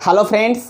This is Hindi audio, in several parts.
हेलो फ्रेंड्स,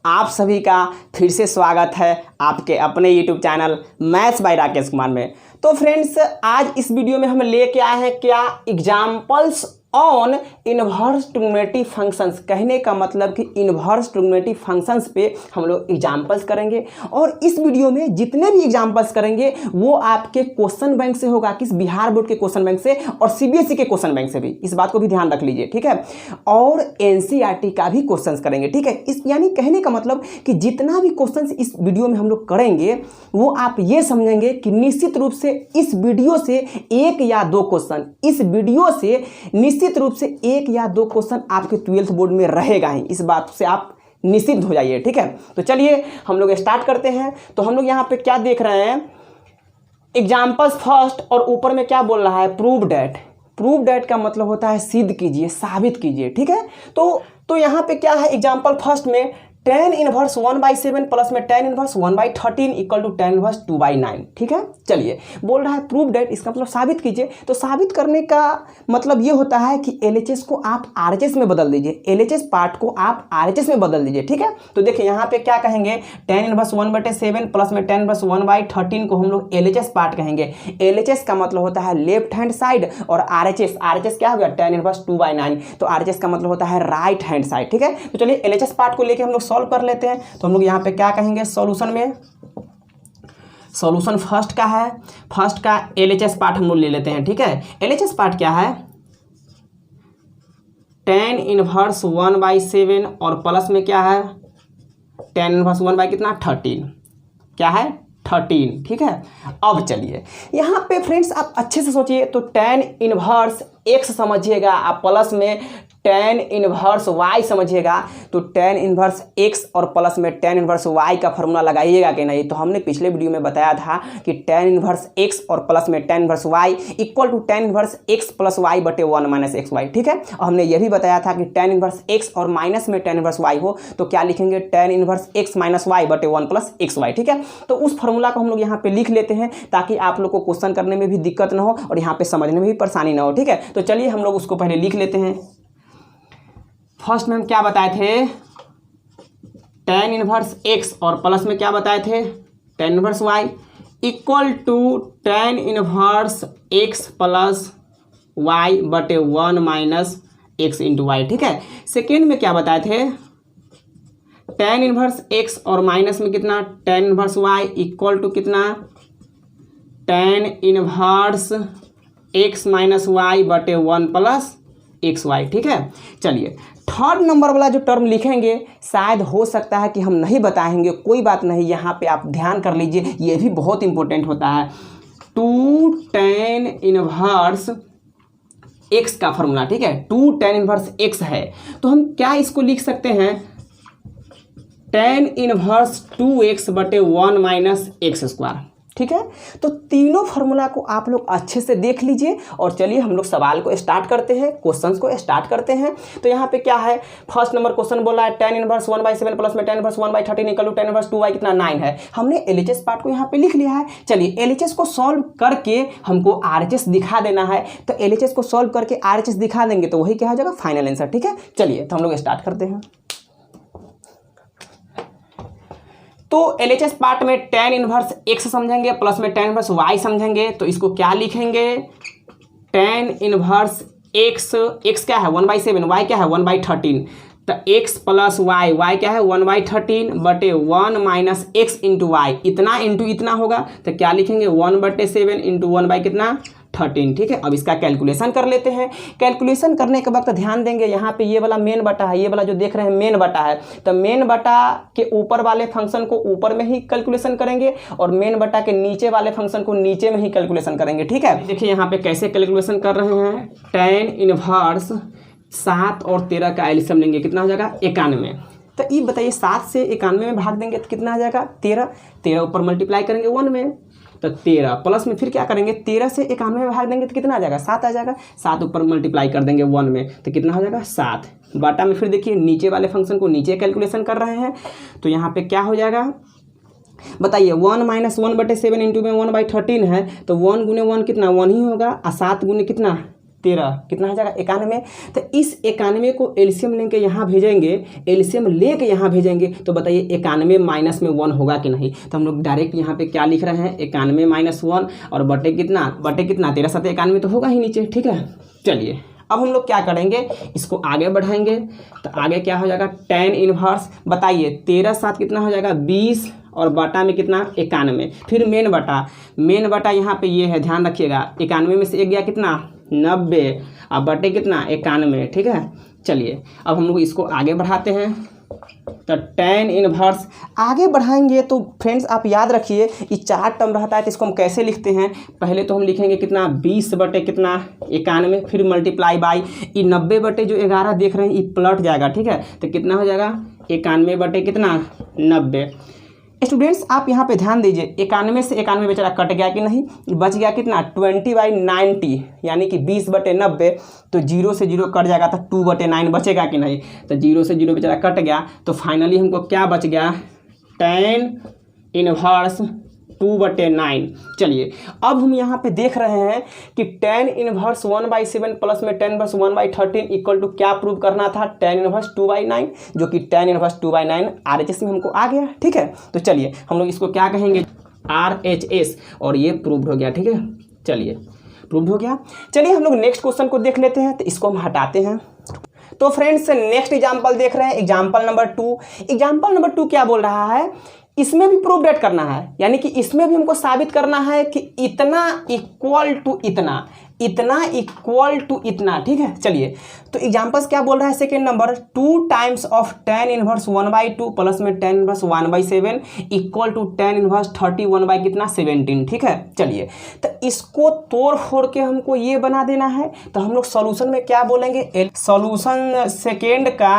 आप सभी का फिर से स्वागत है आपके अपने YouTube channel maths by Rakesh Kumar में। तो फ्रेंड्स, आज इस वीडियो में हम लेके आए हैं क्या examples on inverse trigonometry functions. कहने का मतलब कि इनवर्स ट्रिग्नोमेट्री फंक्शंस पे हम लोग एग्जाम्पल्स करेंगे और इस वीडियो में जितने भी एग्जाम्पल्स करेंगे वो आपके क्वेश्चन बैंक से होगा, किस बिहार बोर्ड के क्वेश्चन बैंक से और सीबीएसई के क्वेश्चन बैंक से भी। इस बात को भी ध्यान रख लीजिए, ठीक है। और एनसीईआरटी का भी क्वेश्चंस करेंगे, ठीक है। इस यानी कहने का मतलब कि जितना भी क्वेश्चंस इस वीडियो में हम लोग करेंगे वो आप ये समझेंगे कि निश्चित रूप से इस वीडियो से एक या दो क्वेश्चन, इस वीडियो से निश्चित रूप से एक या दो क्वेश्चन आपके 12th बोर्ड में रहेगा ही। इस बात से आप निश्चित हो जाइए, ठीक है। तो चलिए हम लोग स्टार्ट करते हैं। तो हम लोग यहाँ पे क्या देख रहे हैं, एग्जाम्पल्स फर्स्ट, और ऊपर में क्या बोल रहा है, प्रूव डैट। प्रूव डैट का मतलब होता है सिद्ध कीजिए, साबित कीजिए, ठीक है। तो यहाँ पे क्या है, एग्जाम्पल फर्स्ट में tan इनवर्स 1/7 प्लस में tan inverse 1/13 equal to tan inverse 2/9, ठीक है। चलिए, बोल रहा है प्रूव डैट, इसका मतलब साबित कीजिए। तो साबित करने का मतलब ये होता है कि LHS को आप RHS में बदल दीजिए, LHS पार्ट को आप RHS में बदल दीजिए, ठीक है। तो देखिए यहाँ पे क्या कहेंगे, tan इनवर्स 1/7 प्लस में tan इनवर्स 1/13 को हम लोग LHS पार्ट कहेंगे। LHS का मतलब होता है लेफ्ट हैंड साइड और RHS क्या हो गया, tan इनवर्स 2/9। तो RHS का मतलब होता है राइट हैंड साइड, ठीक है। तो चलिए LHS पार्ट को लेके हम लोग सॉल्व कर लेते हैं। तो हम लोग यहाँ पे क्या कहेंगे, सॉल्यूशन में, सॉल्यूशन फर्स्ट का है, फर्स्ट का LHS पार्ट हम लोग ले लेते हैं, ठीक है। LHS पार्ट क्या है, tan इनवर्स 1/7 और प्लस में क्या है, tan इनवर्स 1 बाई कितना, 13, क्या है 13, ठीक है। अब चलिए यहाँ पे फ्रेंड्स आप अच्छे से सोचिए। तो tan इनवर्स x समझिएगा, आप प्लस में tan इनवर्स y समझिएगा। तो tan इनवर्स x और प्लस में tan इनवर्स y का फॉर्मूला लगाइएगा कि नहीं। तो हमने पिछले वीडियो में बताया था कि tan इनवर्स x और प्लस में tan inverse y equal to tan inverse x plus y बटे 1 माइनस एक्स वाई, ठीक है। और हमने ये भी बताया था कि tan इनवर्स x और माइनस में tan इनवर्स y हो तो क्या लिखेंगे, tan inverse x minus y बटे 1 प्लस एक्स वाई, ठीक है। तो उस फॉर्मूला को हम लोग यहाँ पे लिख लेते हैं ताकि आप लोग को क्वेश्चन करने में भी दिक्कत ना हो और यहाँ पे समझने में भी परेशानी ना हो, ठीक है। तो चलिए हम लोग उसको पहले लिख लेते हैं। फर्स्ट में हम क्या बताए थे, tan इनवर्स x और प्लस में क्या बताए थे, tan inverse y equal to tan inverse x plus y बटे 1 माइनस एक्स इंटू वाई, ठीक है। सेकेंड में क्या बताए थे, tan इनवर्स x और माइनस में कितना, tan inverse y equal to कितना, tan inverse x minus Y बटे 1 प्लस एक्स वाई, ठीक है। चलिए थर्ड नंबर वाला जो टर्म लिखेंगे शायद हो सकता है कि हम नहीं बताएंगे, कोई बात नहीं, यहाँ पे आप ध्यान कर लीजिए, ये भी बहुत इंपॉर्टेंट होता है। 2 tan इनवर्स x का फॉर्मूला, ठीक है। 2 tan इनवर्स x है तो हम क्या इसको लिख सकते हैं, tan इनवर्स 2x बटे 1 माइनस एक्स स्क्वायर, ठीक है। तो तीनों फार्मूला को आप लोग अच्छे से देख लीजिए और चलिए हम लोग सवाल को स्टार्ट करते हैं, क्वेश्चंस को स्टार्ट करते हैं। तो यहाँ पे क्या है, फर्स्ट नंबर क्वेश्चन बोला है tan इनवर्स 1/7 प्लस में tan inverse 1/13 equal to tan inverse 2y कितना 9 है। हमने LHS पार्ट को यहाँ पे लिख लिया है। चलिए LHS को सॉल्व करके हमको RHS दिखा देना है। तो LHS को सॉल्व करके RHS दिखा देंगे तो वही क्या हो जाएगा, फाइनल आंसर, ठीक है। चलिए तो हम लोग स्टार्ट करते हैं। तो LHS पार्ट में tan इनवर्स x समझेंगे प्लस में tan इनवर्स y समझेंगे। तो इसको क्या लिखेंगे, tan इनवर्स x क्या है 1/7, y क्या है 1/13। तो x प्लस y क्या है 1/13 बटे 1 माइनस एक्स इंटू वाई, इतना इंटू इतना होगा तो क्या लिखेंगे 1/7 इंटू 1 बाई कितना 13, ठीक है। अब इसका कैलकुलेशन कर लेते हैं। कैलकुलेशन करने के वक्त ध्यान देंगे यहाँ पे ये वाला मेन बटा है, ये वाला जो देख रहे हैं मेन बटा है। तो मेन बटा के ऊपर वाले फंक्शन को ऊपर में ही कैलकुलेशन करेंगे और मेन बटा के नीचे वाले फंक्शन को नीचे में ही कैलकुलेशन करेंगे, ठीक है। देखिए यहाँ पे कैसे कैलकुलेशन कर रहे हैं, tan इनवर्स 7 और 13 का एलसीएम लेंगे, कितना हो जाएगा 91। तो ये बताइए 7 से 91 में भाग देंगे तो कितना आ जाएगा 13 ऊपर मल्टीप्लाई करेंगे 1 में तो 13 प्लस में फिर क्या करेंगे 13 से 91 में भाग देंगे तो कितना आ जाएगा 7 आ जाएगा। 7 ऊपर मल्टीप्लाई कर देंगे 1 में तो कितना हो जाएगा 7। बाटा में फिर देखिए नीचे वाले फंक्शन को नीचे कैलकुलेशन कर रहे हैं तो यहाँ पे क्या हो जाएगा, बताइए 1 माइनस 1/7 इंटू में 1/13 है तो 1 गुने 1 कितना 1 ही होगा और 7 गुने कितना 13 कितना हो जाएगा 91। तो इस 91 को एलसीएम लेके यहाँ भेजेंगे, एलसीएम लेके यहाँ भेजेंगे तो बताइए 91 माइनस में 1 होगा कि नहीं। तो हम लोग डायरेक्ट यहाँ पे क्या लिख रहे हैं 91 माइनस 1 और बटे कितना 13 7 91 तो होगा ही नीचे। ठीक है, चलिए अब हम लोग क्या करेंगे, इसको आगे बढ़ाएंगे। तो आगे क्या हो जाएगा tan इनवर्स, बताइए 13 7 कितना हो जाएगा 20 और बटा में कितना 91। फिर मेन बटा यहाँ पे ये है, ध्यान रखिएगा 91 में से एक गया कितना 90 और बटे कितना 91। ठीक है, चलिए अब हम लोग इसको आगे बढ़ाते हैं। तो tan इनवर्स आगे बढ़ाएंगे तो फ्रेंड्स आप याद रखिए ये 4 टर्म रहता है तो इसको हम कैसे लिखते हैं, पहले तो हम लिखेंगे कितना 20 बटे कितना 91, फिर मल्टीप्लाई बाई ये 90 बटे जो 11 देख रहे हैं ये पलट जाएगा। ठीक है, तो कितना हो जाएगा 91 बटे कितना 90। स्टूडेंट्स आप यहाँ पे ध्यान दीजिए 91 से 91 बेचारा कट गया कि नहीं, बच गया कितना 20/90 यानी कि 20 बटे 90। तो 0 से 0 कट जाएगा तो 2 बटे 9 बचेगा कि नहीं। तो 0 से 0 बेचारा कट गया तो फाइनली हमको क्या बच गया tan इनवर्स 2 बटे 9। चलिए अब हम यहाँ पे देख रहे हैं कि tan इनवर्स 1/7 प्लस में tan इनवर्स 1/13 इक्वल टू क्या प्रूव करना था tan इनवर्स 2/9, जो कि tan इनवर्स 2/9 RHS में हमको आ गया। ठीक है, तो चलिए हम लोग इसको क्या कहेंगे RHS और ये प्रूव हो गया। ठीक है, चलिए प्रूव हो गया। चलिए हम लोग नेक्स्ट क्वेश्चन को देख लेते हैं। तो इसको हम हटाते हैं। तो फ्रेंड्स नेक्स्ट एग्जाम्पल देख रहे हैं, एग्जाम्पल नंबर 2। एग्जाम्पल नंबर 2 क्या बोल रहा है, इसमें भी प्रूव डेट करना है, यानी कि इसमें भी हमको साबित करना है कि इतना इक्वल टू इतना, इतना इक्वल टू इतना। ठीक है, चलिए तो एग्जाम्पल्स क्या बोल रहा है, second number 2 times of tan inverse 1/2 plus में tan inverse 1/7 equal to tan inverse 31 कितना 17। ठीक है, चलिए तो इसको तोड़ फोड़ के हमको ये बना देना है। तो हम लोग सॉल्यूशन में क्या बोलेंगे, सॉल्यूशन सेकेंड का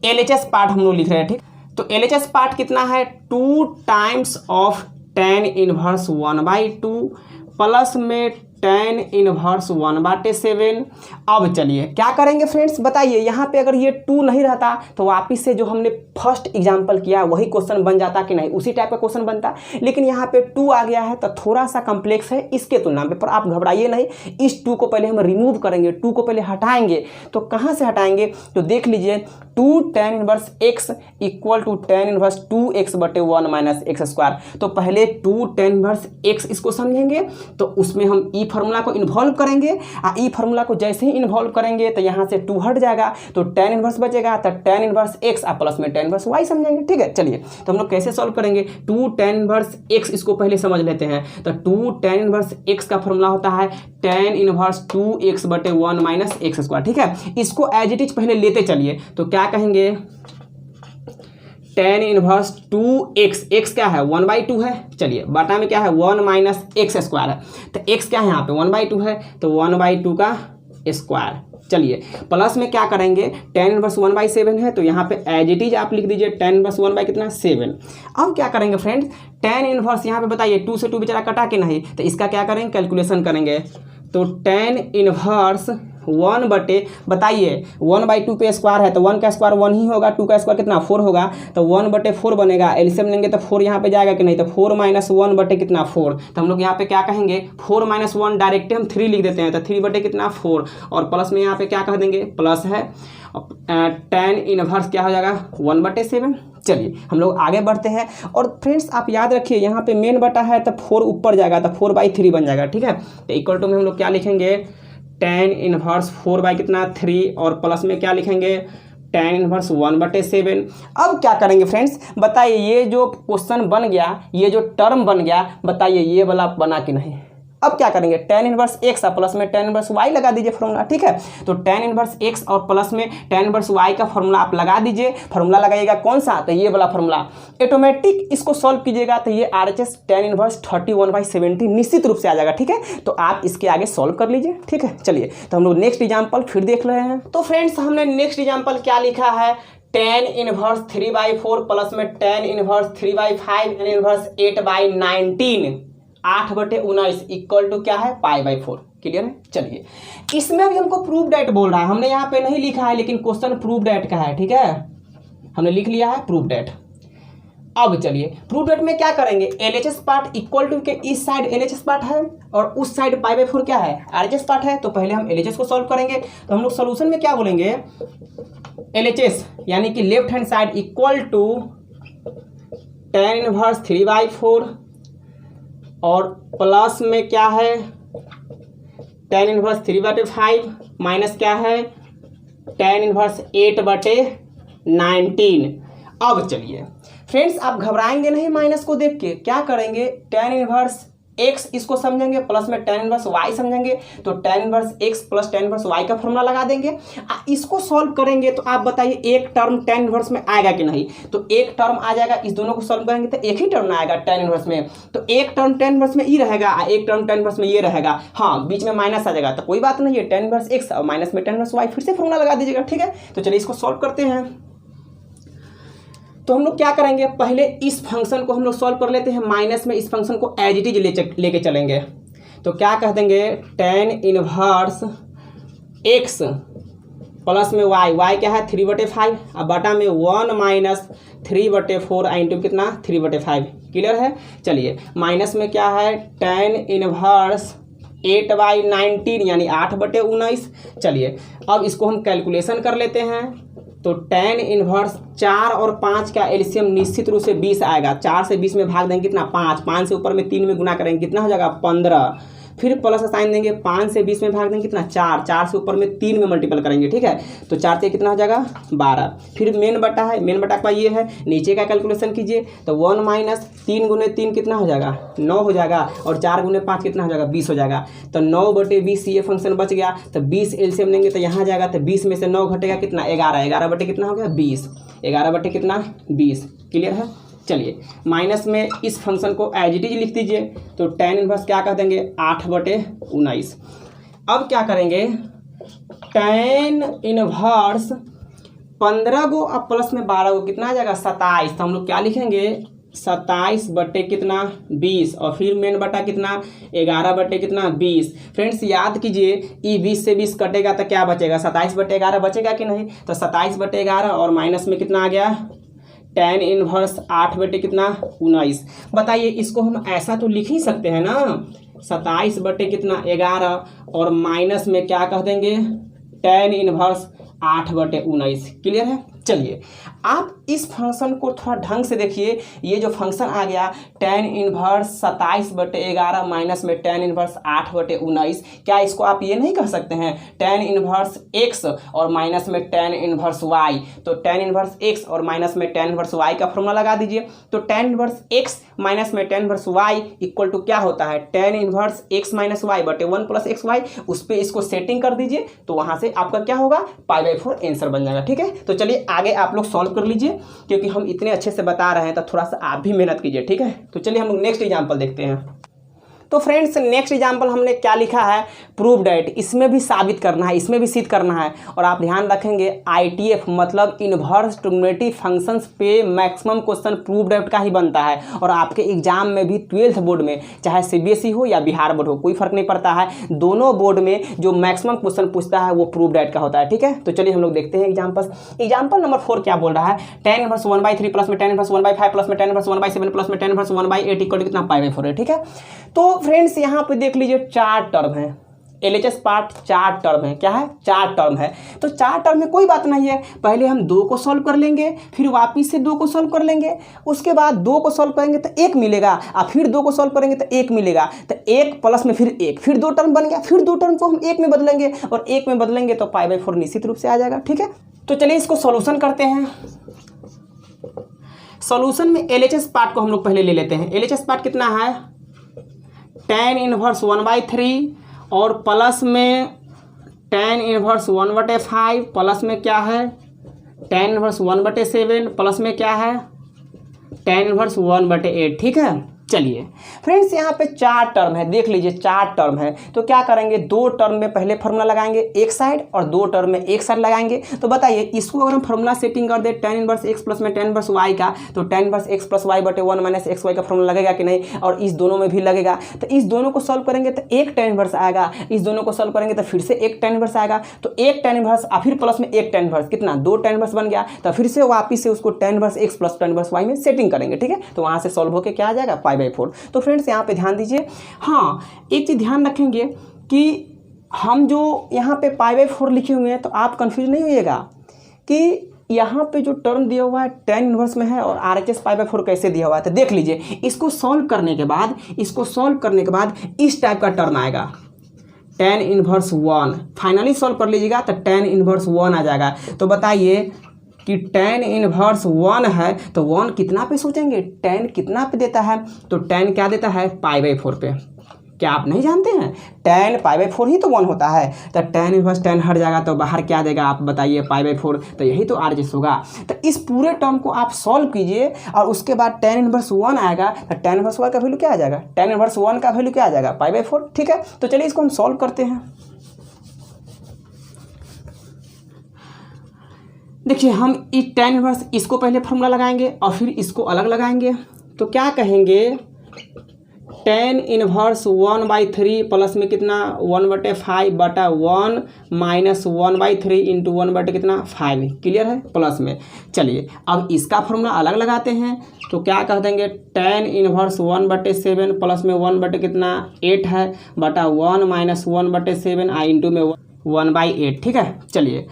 LHS पार्ट हम लोग लिख रहे हैं। ठीक, तो LHS पार्ट कितना है 2 times of tan inverse 1/2 plus में tan इनवर्स 1/7। अब चलिए क्या करेंगे फ्रेंड्स, बताइए यहाँ पे अगर ये 2 नहीं रहता तो वापिस से जो हमने फर्स्ट एग्जांपल किया वही क्वेश्चन बन जाता कि नहीं, उसी टाइप का क्वेश्चन बनता। लेकिन यहाँ पे 2 आ गया है तो थोड़ा सा कॉम्प्लेक्स है इसके तुलना में, पर आप घबराइए नहीं। इस 2 को पहले हम रिमूव करेंगे, 2 को पहले हटाएंगे। तो कहाँ से हटाएंगे, तो देख लीजिए 2 tan inverse x equal to tan inverse 2x बटे 1 माइनस एक्स स्क्वायर। तो पहले 2 tan इनवर्स x इसको समझेंगे तो उसमें हम ई फार्मूला को इन्वॉल्व करेंगे। ई फार्मूला को जैसे ही इन्वॉल्व करेंगे तो यहाँ से 2 हट जाएगा तो tan इनवर्स बचेगा, तो tan इनवर्स x प्लस में tan इनवर्स y समझेंगे। ठीक है, चलिए तो हम लोग कैसे सॉल्व करेंगे, 2 tan इनवर्स x इसको पहले समझ लेते हैं। तो 2 tan इनवर्स x का फार्मूला होता है tan इनवर्स 2x बटे 1 माइनस एक्स स्क्वायर। ठीक है, इसको एज इट इज पहले लेते चलिए। तो क्या कहेंगे tan इनवर्स 2x, x क्या है 1/2 है, चलिए बटा में क्या है 1 माइनस एक्स स्क्वायर है। तो x क्या है यहाँ पे 1/2 है तो 1/2 का स्क्वायर। चलिए प्लस में क्या करेंगे tan इनवर्स 1/7 है तो यहाँ पे एज इट इज आप लिख दीजिए tan इनवर्स 1/7। अब क्या करेंगे फ्रेंड्स, tan इनवर्स यहाँ पे बताइए 2 से 2 बेचारा कटा के नहीं, तो इसका क्या करेंगे कैलकुलेशन करेंगे। तो tan इनवर्स 1 बटे बताइए 1/2 पे स्क्वायर है तो 1 का स्क्वायर 1 ही होगा, 2 का स्क्वायर कितना 4 होगा, तो 1 बटे 4 बनेगा। एलसीएम लेंगे तो 4 यहाँ पे जाएगा कि नहीं, तो 4 माइनस 1 बटे कितना 4। तो हम लोग यहाँ पे क्या कहेंगे 4 माइनस 1 डायरेक्ट हम 3 लिख देते हैं, तो 3 बटे कितना 4 और प्लस में यहाँ पे क्या कह देंगे प्लस है tan इनवर्स क्या हो जाएगा 1/7। चलिए हम लोग आगे बढ़ते हैं और फ्रेंड्स आप याद रखिए यहाँ पे मेन बटा है तो 4 ऊपर जाएगा तो 4/3 बन जाएगा। ठीक है, तो इक्वल टू में हम लोग क्या लिखेंगे tan इनवर्स 4 कितना 3 और प्लस में क्या लिखेंगे tan इनवर्स 1/7। अब क्या करेंगे फ्रेंड्स, बताइए ये जो क्वेश्चन बन गया, ये जो टर्म बन गया, बताइए ये वाला बना कि नहीं। अब क्या करेंगे tan इनवर्स x प्लस में tan इनवर्स y लगा दीजिए फॉर्मूला। ठीक है, तो tan इनवर्स x और प्लस में tan इनवर्स y का फॉर्मूला आप लगा दीजिए। फॉर्मूला लगाइएगा कौन सा, तो ये वाला फॉर्मूला। ऑटोमेटिक इसको सॉल्व कीजिएगा तो ये RHS tan इनवर्स 31/70 निश्चित रूप से आ जाएगा। ठीक है, तो आप इसके आगे सॉल्व कर लीजिए। ठीक है, चलिए तो हम लोग नेक्स्ट एग्जाम्पल फिर देख रहे हैं। तो फ्रेंड्स हमने नेक्स्ट एग्जाम्पल क्या लिखा है, tan इनवर्स 3/4 प्लस में tan inverse 3/5 tan inverse 8/19 8/19 equal to क्या है π/4। क्लियर है, चलिए इसमें भी हमको प्रूफ डेट बोल रहा है, हमने यहाँ पे नहीं लिखा है लेकिन क्वेश्चन प्रूफ डेट का है। ठीक है, हमने लिख लिया है प्रूफ डेट। अब चलिए प्रूफ डेट में क्या करेंगे, LHS पार्ट इक्वल टू के इस साइड LHS पार्ट है और उस साइड पाई बाई 4 क्या है, RHS पार्ट है। तो पहले हम LHS को सॉल्व करेंगे। तो हम लोग सोल्यूशन में क्या बोलेंगे, LHS यानी कि left hand side equal to tan inverse 3/4 और प्लस में क्या है tan इनवर्स 3/5 माइनस क्या है tan इनवर्स 8/19। अब चलिए फ्रेंड्स आप घबराएंगे नहीं माइनस को देख के, क्या करेंगे tan इनवर्स x इसको समझेंगे प्लस में tan इनवर्स y समझेंगे। तो tan inverse x plus tan inverse y का फॉर्मूला लगा देंगे। इसको सॉल्व करेंगे तो आप बताइए एक टर्म tan इनवर्स में आएगा कि नहीं, तो एक टर्म आ जाएगा। इस दोनों को सॉल्व करेंगे तो एक ही टर्म आएगा tan इनवर्स में, तो एक टर्म tan इनवर्स में ये रहेगा, एक टर्म tan इनवर्स में ये रहेगा। हाँ बीच में माइनस आ जाएगा तो कोई बात नहीं है, tan इनवर्स x और माइनस में tan इनवर्स y फिर से फॉर्मूला लगा दीजिएगा, ठीक है। तो चलिए इसको सॉल्व करते हैं। तो हम लोग क्या करेंगे, पहले इस फंक्शन को हम लोग सॉल्व कर लेते हैं, माइनस में इस फंक्शन को एज इट इज लेके चलेंगे। तो क्या कह देंगे tan इनवर्स x प्लस में y क्या है 3/5 अब बटा में 1 माइनस 3/4 इंटू कितना 3/5, क्लियर है। चलिए माइनस में क्या है tan इनवर्स 8/19 यानी 8/19। चलिए अब इसको हम कैलकुलेशन कर लेते हैं। तो tan इनवर्स 4 और 5 का एलसीएम निश्चित रूप से 20 आएगा। 4 से 20 में भाग देंगे कितना 5 से ऊपर में 3 में गुना करेंगे कितना हो जाएगा 15। फिर प्लस साइन देंगे 5 से 20 में भाग देंगे कितना 4 से ऊपर में 3 में मल्टीपल करेंगे, ठीक है। तो 4 से कितना हो जाएगा 12। फिर मेन बटा है, मेन बटा का ये है, नीचे का कैलकुलेशन कीजिए। तो 1 माइनस 3 गुने 3 कितना हो जाएगा 9 हो जाएगा और 4 गुने 5 कितना हो जाएगा 20 हो जाएगा। तो 9/20 ये फंक्शन बच गया। तो 20 एलसीएम लेंगे तो यहाँ जाएगा, तो 20 में से 9 घटेगा कितना 11, 11 कितना हो गया 20, 11 कितना 20, क्लियर है। चलिए माइनस में इस फंक्शन को एज इट इज लिख दीजिए। तो tan इनवर्स क्या कर देंगे 8/19। अब क्या करेंगे tan इनवर्स 15 गो अब प्लस में 12 गो कितना आ जाएगा 27। तो हम लोग क्या लिखेंगे 27/20 और फिर मेन बटा कितना 11/20। फ्रेंड्स याद कीजिए ये 20 से 20 कटेगा तो क्या बचेगा 27/11 बचेगा कि नहीं। तो 27/11 और माइनस में कितना आ गया tan इनवर्स 8/19। बताइए इसको हम ऐसा तो लिख ही सकते हैं ना 27/11 और माइनस में क्या कह देंगे tan इनवर्स 8/19, क्लियर है। चलिए आप इस फंक्शन को थोड़ा ढंग से देखिए। ये जो फंक्शन आ गया tan इनवर्स 27/11 माइनस में tan इनवर्स 8/19, क्या इसको आप ये नहीं कह सकते हैं tan इनवर्स x और माइनस में tan इनवर्स y। तो tan इनवर्स x और माइनस में tan इनवर्स y का फॉर्मूला लगा दीजिए। तो tan इनवर्स x माइनस में tan inverse y equal to क्या होता है tan inverse x minus y बटे 1 प्लस XY। उस पर इसको सेटिंग कर दीजिए तो वहाँ से आपका क्या होगा π/4 आंसर बन जाएगा, ठीक है। तो चलिए आगे आप लोग सॉल्व कर लीजिए, क्योंकि हम इतने अच्छे से बता रहे हैं तो थोड़ा सा आप भी मेहनत कीजिए, ठीक है। तो चलिए हम लोग नेक्स्ट एग्जांपल देखते हैं। तो फ्रेंड्स नेक्स्ट एग्जांपल हमने क्या लिखा है प्रूव डेट। इसमें भी साबित करना है, इसमें भी सिद्ध करना है। और आप ध्यान रखेंगे ITF मतलब इन्वर्स ट्रिग्नोमेट्री फंक्शंस पे मैक्सिमम क्वेश्चन प्रूव डेट का ही बनता है। और आपके एग्जाम में भी 12th बोर्ड में चाहे CBSE हो या बिहार बोर्ड हो कोई फर्क नहीं पड़ता है, दोनों बोर्ड में जो मैक्सिमम क्वेश्चन पूछता है वो प्रूव डेट का होता है, ठीक है। तो चलिए हम लोग देखते हैं एग्जाम्पल नंबर 4 क्या बोल रहा है tan इनवर्स 1/3 प्लस में tan इनवर्स 1/5 प्लस में tan इनवर्स 1/7 प्लस में tan इनवर्स 1/8 इक्वल टू कितना π/4 है, ठीक है। तो फ्रेंड्स यहाँ पे देख लीजिए 4 टर्म है, LHS पार्ट 4 टर्म है, क्या है 4 टर्म है। तो 4 टर्म में कोई बात नहीं है, पहले हम 2 को सॉल्व कर लेंगे, फिर वापिस से 2 को सॉल्व कर लेंगे, उसके बाद 2 को सॉल्व करेंगे तो 1 मिलेगा, और फिर 2 को सॉल्व करेंगे तो 1 मिलेगा। तो 1 प्लस में फिर 1, फिर 2 टर्म बन गया, फिर 2 टर्म को हम 1 में बदलेंगे और 1 में बदलेंगे तो π/4 निश्चित रूप से आ जाएगा, ठीक है। तो चलिए इसको सॉल्यूशन करते हैं। सॉल्यूशन में LHS पार्ट को हम लोग पहले ले लेते हैं। LHS पार्ट कितना है tan इनवर्स 1/3 और प्लस में tan इनवर्स 1/5 प्लस में क्या है tan इनवर्स 1/7 प्लस में क्या है tan इनवर्स 1/8, ठीक है। चलिए फ्रेंड्स यहाँ पे 4 टर्म है, देख लीजिए 4 टर्म है। तो क्या करेंगे, 2 टर्म में पहले फार्मूला लगाएंगे एक साइड और 2 टर्म में एक साइड लगाएंगे। तो बताइए इसको अगर हम फार्मूला सेटिंग कर दे tan इनवर्स x प्लस में tan इनवर्स y का, तो tan inverse x plus y बटे 1 माइनस एक्स वाई का फार्मूला लगेगा कि नहीं, और इस दोनों में भी लगेगा। तो इस दोनों को सॉल्व करेंगे तो एक tan इनवर्स आएगा, इस दोनों को सॉल्व करेंगे तो फिर से एक tan इनवर्स आएगा। तो एक tan इनवर्स और फिर प्लस में एक tan इनवर्स, कितना 2 tan इनवर्स बन गया। तो फिर से वापिस से उसको tan inverse x plus tan inverse y में सेटिंग करेंगे, ठीक है। तो वहाँ से सॉल्व होकर क्या आ जाएगा, π/4। तो फ्रेंड्स यहाँ पे ध्यान दीजिए, हाँ एक चीज़ ध्यान रखेंगे कि हम जो यहाँ पे π/4 लिखे हुए हैं तो आप कंफ्यूज नहीं होइएगा कि यहाँ पे जो टर्म दिया हुआ है tan इनवर्स में है और RHS π/4 कैसे दिया हुआ है। तो देख लीजिए इसको सॉल्व करने के बाद, इस टाइप का टर्म आएगा tan इनवर्स 1। फाइनली सॉल्व कर लीजिएगा तो tan इनवर्स 1 आ जाएगा। तो बताइए कि tan इनवर्स 1 है तो 1 कितना पे सोचेंगे, tan कितना पे देता है, तो tan क्या देता है, π/4 पे। क्या आप नहीं जानते हैं, tan π/4 ही तो 1 होता है। तो tan इनवर्स tan हट जाएगा तो बाहर क्या देगा आप बताइए, π/4। तो यही तो RHS होगा। तो इस पूरे टर्म को आप सॉल्व कीजिए और उसके बाद tan इनवर्स 1 आएगा तो tan इनवर्स 1 का वैल्यू क्या आ जाएगा, tan इनवर्स 1 का वैल्यू क्या आ जाएगा, π/4, ठीक है। तो चलिए इसको हम सॉल्व करते हैं। देखिए हम इस tan इनवर्स इसको पहले फार्मूला लगाएंगे और फिर इसको अलग लगाएंगे। तो क्या कहेंगे, tan इनवर्स 1/3 प्लस में कितना 1/5 बटा 1 माइनस 1/3 इंटू 1 कितना 5, क्लियर है, प्लस में। चलिए अब इसका फार्मूला अलग लगाते हैं। तो क्या कह देंगे, tan इनवर्स 1/7 प्लस में 1 कितना 8 है बटा 1 माइनस 1/7 आई इंटू में 1/8, ठीक है। चलिए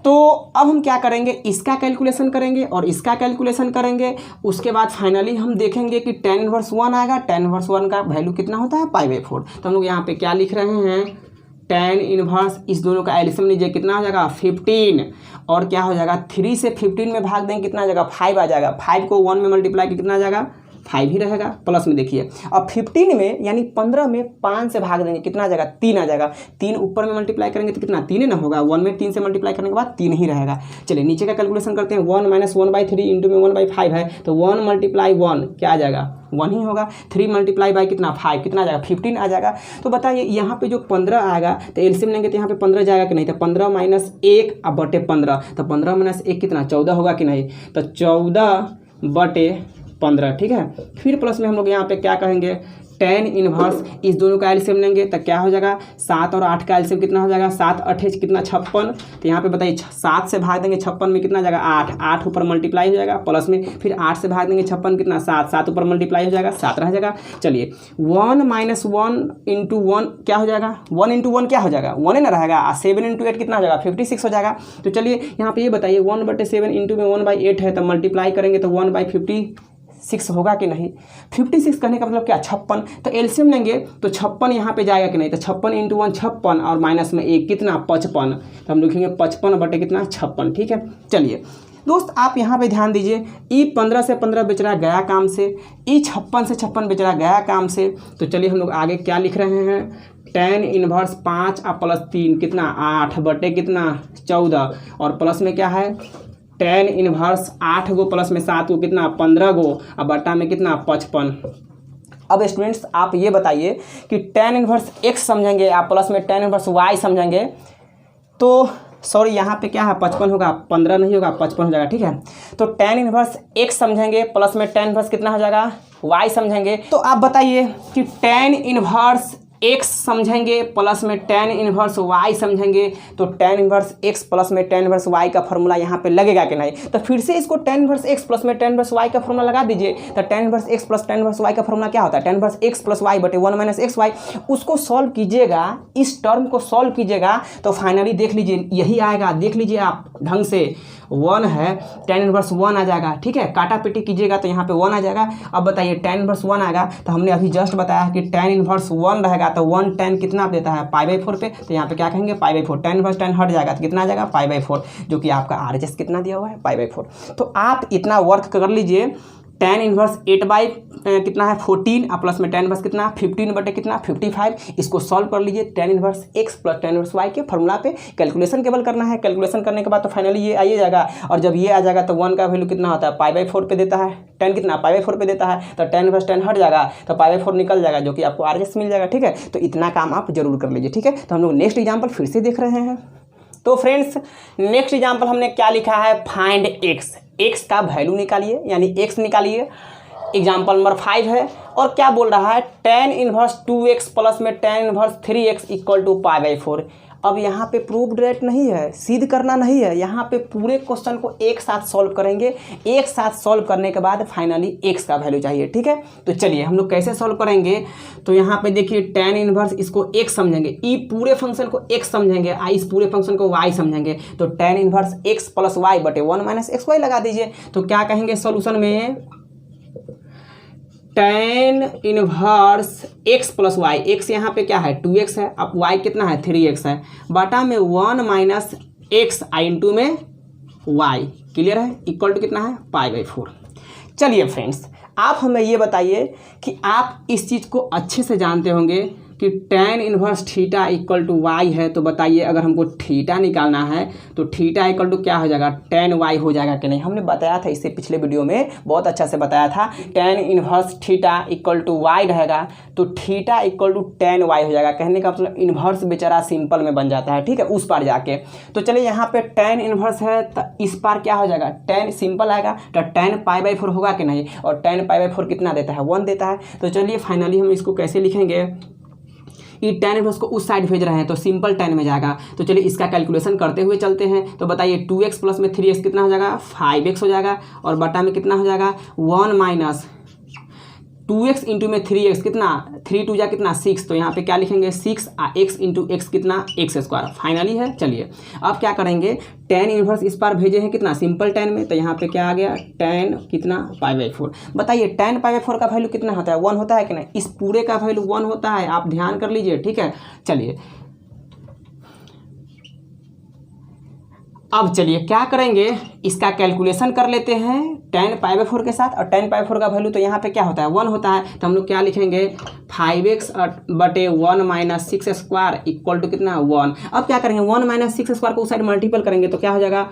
तो अब हम क्या करेंगे, इसका कैलकुलेशन करेंगे और इसका कैलकुलेशन करेंगे। उसके बाद फाइनली हम देखेंगे कि tan इनवर्स 1 आएगा। tan इनवर्स 1 का वैल्यू कितना होता है, π/4। तो हम लोग यहाँ पे क्या लिख रहे हैं, tan इनवर्स, इस दोनों का एलसीएम लीजिए, कितना हो जाएगा 15, और क्या हो जाएगा 3 से 15 में भाग देंगे कितना आ जाएगा 5 आ जाएगा। 5 को 1 में मल्टीप्लाई किया कितना आ जाएगा 5 ही रहेगा, प्लस में देखिए। अब 15 में यानी 15 में 5 से भाग देंगे कितना आ जाएगा 3 आ जाएगा। 3 ऊपर में मल्टीप्लाई करेंगे तो कितना 3 ना होगा, 1 में 3 से मल्टीप्लाई करने के बाद 3 ही रहेगा। चलिए नीचे का कैलकुलेशन करते हैं। 1 माइनस 1/3 इंटू में 1/5 है तो 1 मल्टीप्लाई 1 क्या आ जाएगा 1 ही होगा। 3 मल्टीप्लाई बाई कितना 5 कितना आ जाएगा 15 आ जाएगा। तो बताइए यहाँ पे जो 15 आएगा तो एलसीएम लेंगे तो यहाँ पे 15 जाएगा कि नहीं, तो 15 माइनस 1 अब बटे 15, तो 15 माइनस 1 कितना 14 होगा कि नहीं, तो 14/15, ठीक है। फिर प्लस में हम लोग यहाँ पे क्या कहेंगे, tan इनवर्स, इस दोनों का एलसीएम लेंगे तो क्या हो जाएगा 7 और 8 का एलसीएम कितना हो जाएगा 7 8 कितना 56। तो यहाँ पे बताइए 7 से भाग देंगे 56 में कितना जाएगा 8, 8 ऊपर मल्टीप्लाई हो जाएगा, प्लस में फिर 8 से भाग देंगे 56 कितना 7, 7 ऊपर मल्टीप्लाई हो जाएगा 7 रह जाएगा। चलिए 1 माइनस 1 इंटू 1 क्या हो जाएगा, 1 इंटू 1 क्या हो जाएगा 1 ही ना रहेगा। 7 इंटू 8 कितना हो जाएगा 56 हो जाएगा। तो चलिए यहाँ पे ये बताइए 1/7 इंटू में 1/8 है तो मल्टीप्लाई करेंगे तो 1/56 होगा कि नहीं। 56 करने का मतलब क्या 56। तो एलसीएम लेंगे तो 56 यहाँ पे जाएगा कि नहीं, तो 56 इंटू 1 56 और माइनस में 1 कितना 55। तो हम लिखेंगे 55 बटे कितना 56, ठीक है। चलिए दोस्त आप यहाँ पे ध्यान दीजिए, ई 15 से 15 बेच रहा गया काम से, ई 56 से 56 बेच रहा गया काम से। तो चलिए हम लोग आगे क्या लिख रहे हैं, tan इनवर्स 5 और प्लस 3 कितना 8 बटे कितना 14, और प्लस में क्या है tan इनवर्स 8 गो प्लस में 7 गो कितना 15 गो और बटा में कितना 55। अब स्टूडेंट्स आप ये बताइए कि tan इनवर्स x समझेंगे आप प्लस में tan इनवर्स y समझेंगे, तो सॉरी यहाँ पे क्या है 55 होगा, 15 नहीं होगा 55 हो जाएगा, ठीक है। तो tan इनवर्स x समझेंगे प्लस में tan इनवर्स कितना हो जाएगा y समझेंगे। तो आप बताइए कि tan इनवर्स x समझेंगे प्लस में tan इनवर्स y समझेंगे, तो tan इनवर्स x प्लस में tan इनवर्स y का फॉर्मूला यहाँ पे लगेगा कि नहीं। तो फिर से इसको tan इनवर्स x प्लस में tan इनवर्स y का फॉर्मूला लगा दीजिए। तो tan inverse x plus tan inverse y का फॉर्मूला क्या होता है, tan inverse x plus y बटे 1 माइनस एक्स वाई। उसको सॉल्व कीजिएगा, इस टर्म को सॉल्व कीजिएगा तो फाइनली देख लीजिए यही आएगा, देख लीजिए आप ढंग से 1 है, tan इनवर्स 1 आ जाएगा, ठीक है। काटा पेटी कीजिएगा तो यहाँ पे 1 आ जाएगा। अब बताइए tan इनवर्स 1 आएगा तो हमने अभी जस्ट बताया कि tan इनवर्स 1 रहेगा तो 1 tan कितना देता है π/4 पे, तो यहाँ पे क्या कहेंगे π/4। tan इनवर्स tan हट जाएगा तो कितना आ जाएगा π/4, जो कि आपका RHS कितना दिया हुआ है π/4। तो आप इतना वर्क कर लीजिए। tan इनवर्स 8 कितना है 14 और प्लस में tan इनवर्स कितना 15 बटे कितना 55। इसको सॉल्व कर लीजिए tan inverse x plus tan inverse y के फॉर्मूला पे। कैलकुलेशन केवल करना है, कैलकुलेशन करने के बाद तो फाइनली ये आ ही जाएगा, और जब ये आ जाएगा तो 1 का वैल्यू कितना होता है π/4 पे देता है, 10 कितना π/4 पे देता है, तो 10 इनवर्स 10 हट जाएगा तो π/4 निकल जाएगा, जो कि आपको RHS मिल जाएगा। ठीक है, तो इतना काम आप जरूर कर लीजिए। ठीक है, तो हम लोग नेक्स्ट एग्जाम्पल फिर से देख रहे हैं। तो फ्रेंड्स नेक्स्ट एग्जाम्पल हमने क्या लिखा है, फाइंड एक्स का वैल्यू निकालिए, यानी एक्स निकालिए। एग्जाम्पल नंबर 5 है और क्या बोल रहा है, tan इनवर्स 2x प्लस में tan inverse 3x equal to π/4। अब यहाँ पे प्रूफ डायरेक्ट नहीं है, सिद्ध करना नहीं है, यहाँ पे पूरे क्वेश्चन को एक साथ सॉल्व करेंगे। एक साथ सॉल्व करने के बाद फाइनली x का वैल्यू चाहिए। ठीक है, तो चलिए हम लोग कैसे सॉल्व करेंगे। तो यहाँ पे देखिए tan इनवर्स इसको x समझेंगे, ई पूरे फंक्शन को x समझेंगे, इस पूरे फंक्शन को y समझेंगे। तो tan inverse x plus y बटे 1 माइनस एक्स वाई लगा दीजिए। तो क्या कहेंगे सॉल्यूशन में, tan inverse x plus y, x यहाँ पे क्या है 2x है, अब y कितना है 3x है, बाटा में 1 माइनस एक्स आई इंटू में y, क्लियर है, इक्वल टू कितना है π/4। चलिए फ्रेंड्स आप हमें ये बताइए कि आप इस चीज़ को अच्छे से जानते होंगे कि tan inverse theta equal to y है। तो बताइए अगर हमको थीटा निकालना है तो थीटा इक्वल टू क्या हो जाएगा, tan y हो जाएगा कि नहीं। हमने बताया था इससे पिछले वीडियो में, बहुत अच्छा से बताया था, tan inverse theta equal to y रहेगा तो theta equal to tan y हो जाएगा। कहने का मतलब इन्वर्स बेचारा सिंपल में बन जाता है। ठीक है, उस पार जाके। तो चलिए यहाँ पे tan इनवर्स है तो इस पार क्या हो जाएगा, tan सिंपल आएगा तो tan π/4 होगा कि नहीं, और tan π/4 कितना देता है 1 देता है। तो चलिए फाइनली हम इसको कैसे लिखेंगे, ये tan इनवर्स को उस साइड भेज रहे हैं तो सिंपल tan में जाएगा। तो चलिए इसका कैलकुलेशन करते हुए चलते हैं। तो बताइए 2x प्लस में 3x कितना हो जाएगा 5x हो जाएगा, और बटा में कितना हो जाएगा 1 माइनस 2x इंटू में 3x कितना 3 2 जा कितना 6। तो यहाँ पे क्या लिखेंगे 6 x इंटू एक्स कितना x²। फाइनली है। चलिए अब क्या करेंगे, tan इनवर्स इस बार भेजे हैं कितना सिंपल tan में, तो यहाँ पे क्या आ गया tan कितना π/4। बताइए tan π/4 का वैल्यू कितना होता है 1 होता है कि नहीं, इस पूरे का वैल्यू 1 होता है, आप ध्यान कर लीजिए। ठीक है, चलिए अब चलिए क्या करेंगे, इसका कैलकुलेशन कर लेते हैं tan π/4 के साथ। और tan π/4 का वैल्यू तो यहाँ पे क्या होता है 1 होता है, तो हम लोग क्या लिखेंगे 5x बटे 1 माइनस 6² इक्वल टू कितना 1। अब क्या करेंगे 1 माइनस 6² को उस साइड मल्टीपल करेंगे तो क्या हो जाएगा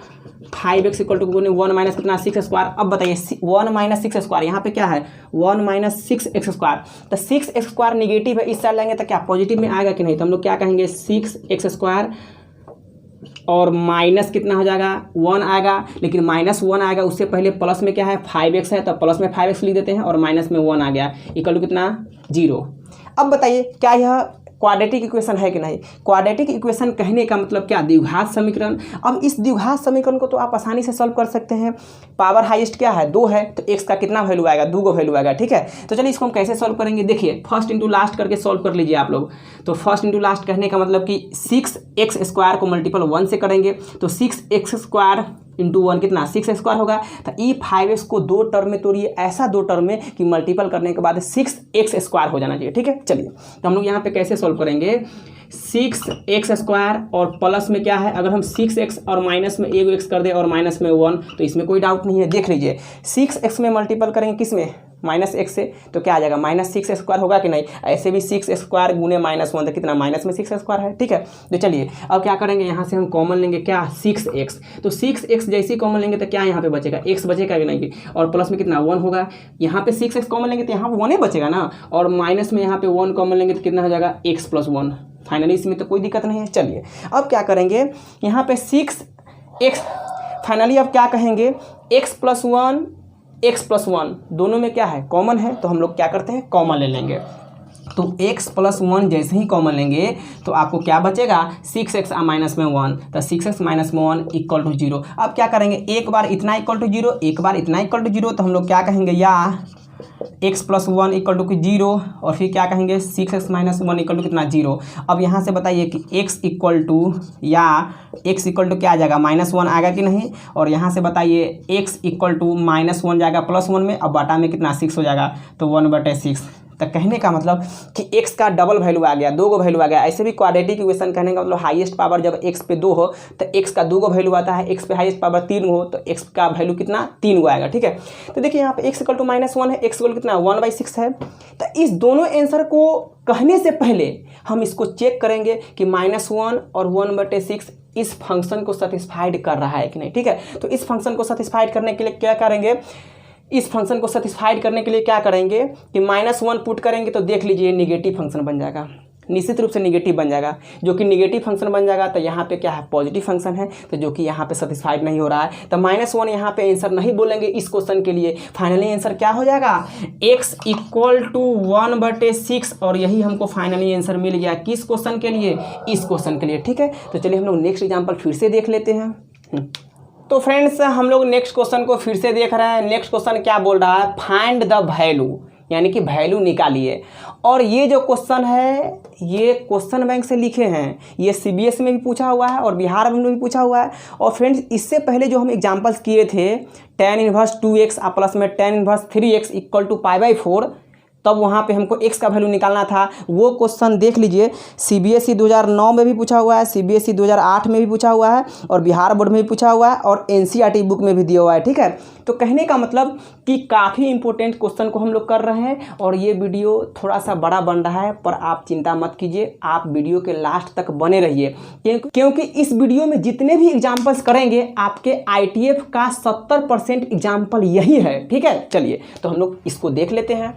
5x इक्वल टू 1 माइनस कितना 6²। अब बताइए 1 माइनस 6² यहाँ पे क्या है 1 माइनस 6x², तो 6x² निगेटिव है, इस साइड लेंगे तो क्या पॉजिटिव में आएगा कि नहीं। तो हम लोग क्या कहेंगे 6x² और माइनस कितना हो जाएगा 1 आएगा, लेकिन माइनस 1 आएगा उससे पहले प्लस में क्या है 5x है, तो प्लस में 5x लिख देते हैं और माइनस में 1 आ गया इक्वल टू कितना 0। अब बताइए क्या यह क्वाड्रेटिक इक्वेशन है कि नहीं। क्वाड्रेटिक इक्वेशन कहने का मतलब क्या, द्विघात समीकरण। अब इस द्विघात समीकरण को तो आप आसानी से सॉल्व कर सकते हैं। पावर हाईएस्ट क्या है 2 है, तो x का कितना वैल्यू आएगा 2 को वैल्यू आएगा। ठीक है, तो चलिए इसको हम कैसे सॉल्व करेंगे, देखिए फर्स्ट इंटू लास्ट करके सॉल्व कर लीजिए आप लोग। तो फर्स्ट इंटू लास्ट कहने का मतलब कि 6x² को मल्टीपल 1 से करेंगे तो 6x² इंटू 1 कितना 6x² होगा। तो ई 5x को 2 टर्म में तोड़िए, ऐसा 2 टर्म में कि मल्टीपल करने के बाद 6x² हो जाना चाहिए। ठीक है, चलिए तो हम लोग यहाँ पे कैसे सॉल्व करेंगे 6x² और प्लस में क्या है, अगर हम 6x और माइनस में एक x कर दे और माइनस में 1 तो इसमें कोई डाउट नहीं है। देख लीजिए 6x में मल्टीपल करेंगे किस में माइनस x से, तो क्या आ जाएगा माइनस 6x² होगा कि नहीं। ऐसे भी 6x² गुने -1 तो कितना माइनस में 6x² है। ठीक है, तो चलिए अब क्या करेंगे, यहाँ से हम कॉमन लेंगे क्या 6x, तो 6x जैसे ही कॉमन लेंगे तो क्या यहाँ पे बचेगा x बचेगा कि नहीं, और प्लस में कितना 1 होगा। यहाँ पे 6x कॉमन लेंगे तो यहाँ 1 ही बचेगा ना, और माइनस में यहाँ पे 1 कॉमन लेंगे तो कितना हो जाएगा x + 1। फाइनली इसमें तो कोई दिक्कत नहीं है। चलिए अब क्या करेंगे, यहाँ पे 6x फाइनली अब क्या कहेंगे x + 1 दोनों में क्या है कॉमन है, तो हम लोग क्या करते हैं कॉमन ले लेंगे। तो x + 1 जैसे ही कॉमन लेंगे तो आपको क्या बचेगा 6x माइनस में 1, तो 6x माइनस में 1 इक्वल टू 0। अब क्या करेंगे, एक बार इतना इक्वल टू 0, एक बार इतना इक्वल टू 0, तो हम लोग क्या कहेंगे या x + 1 इक्वल टू 0, और फिर क्या कहेंगे 6x माइनस 1 इक्वल टू कितना 0। अब यहाँ से बताइए कि x इक्वल टू या x इक्वल टू क्या आ जाएगा -1 आएगा कि नहीं, और यहाँ से बताइए x इक्वल टू -1 जाएगा +1 में, अब बाटा में कितना 6 हो जाएगा, तो 1/6। तो कहने का मतलब कि x का डबल वैल्यू आ गया, 2 को वैल्यू आ गया। ऐसे भी क्वाड्रेटिक इक्वेशन कहने का मतलब हाईएस्ट पावर जब x पे 2 हो तो x का 2 को वैल्यू आता है, x पे हाईएस्ट पावर 3 हो तो x का वैल्यू कितना 3 आएगा। ठीक है, तो देखिए यहाँ पे x इक्वल टू -1 है, x इक्वल कितना 1/6 है। तो इस दोनों आंसर को कहने से पहले हम इसको चेक करेंगे कि -1 और 1/6 इस फंक्शन को सेटिस्फाइड कर रहा है कि नहीं। ठीक है, तो इस फंक्शन को सेटिस्फाइड करने के लिए क्या करेंगे, इस फंक्शन को सेटिस्फाइड करने के लिए क्या करेंगे कि -1 पुट करेंगे तो देख लीजिए नेगेटिव फंक्शन बन जाएगा, निश्चित रूप से नेगेटिव बन जाएगा। जो कि नेगेटिव फंक्शन बन जाएगा तो यहाँ पे क्या है, पॉजिटिव फंक्शन है, तो जो कि यहाँ पे सेटिस्फाइड नहीं हो रहा है, तो -1 यहाँ पे आंसर नहीं बोलेंगे इस क्वेश्चन के लिए। फाइनली आंसर क्या हो जाएगा, x = 1/6, और यही हमको फाइनली आंसर मिल गया किस क्वेश्चन के लिए, इस क्वेश्चन के लिए। ठीक है, तो चलिए हम लोग नेक्स्ट एग्जाम्पल फिर से देख लेते हैं। तो फ्रेंड्स हम लोग नेक्स्ट क्वेश्चन को फिर से देख रहे हैं। नेक्स्ट क्वेश्चन क्या बोल रहा है, फाइंड द वैल्यू, यानी कि वैल्यू निकालिए। और ये जो क्वेश्चन है ये क्वेश्चन बैंक से लिखे हैं, ये CBSE में भी पूछा हुआ है और बिहार में भी पूछा हुआ है। और फ्रेंड्स इससे पहले जो हम एग्जांपल्स किए थे tan इनवर्स 2x प्लस में tan इनवर्स 3x = π/4, तब वहाँ पे हमको x का वैल्यू निकालना था। वो क्वेश्चन देख लीजिए, CBSE 2009 में भी पूछा हुआ है, CBSE 2008 में भी पूछा हुआ है, और बिहार बोर्ड में भी पूछा हुआ है, और NCERT बुक में भी दिया हुआ है। ठीक है, तो कहने का मतलब कि काफ़ी इंपॉर्टेंट क्वेश्चन को हम लोग कर रहे हैं, और ये वीडियो थोड़ा सा बड़ा बन रहा है, पर आप चिंता मत कीजिए, आप वीडियो के लास्ट तक बने रहिए, क्योंकि इस वीडियो में जितने भी एग्जाम्पल्स करेंगे आपके ITF का 70% एग्जाम्पल यही है। ठीक है, चलिए तो हम लोग इसको देख लेते हैं।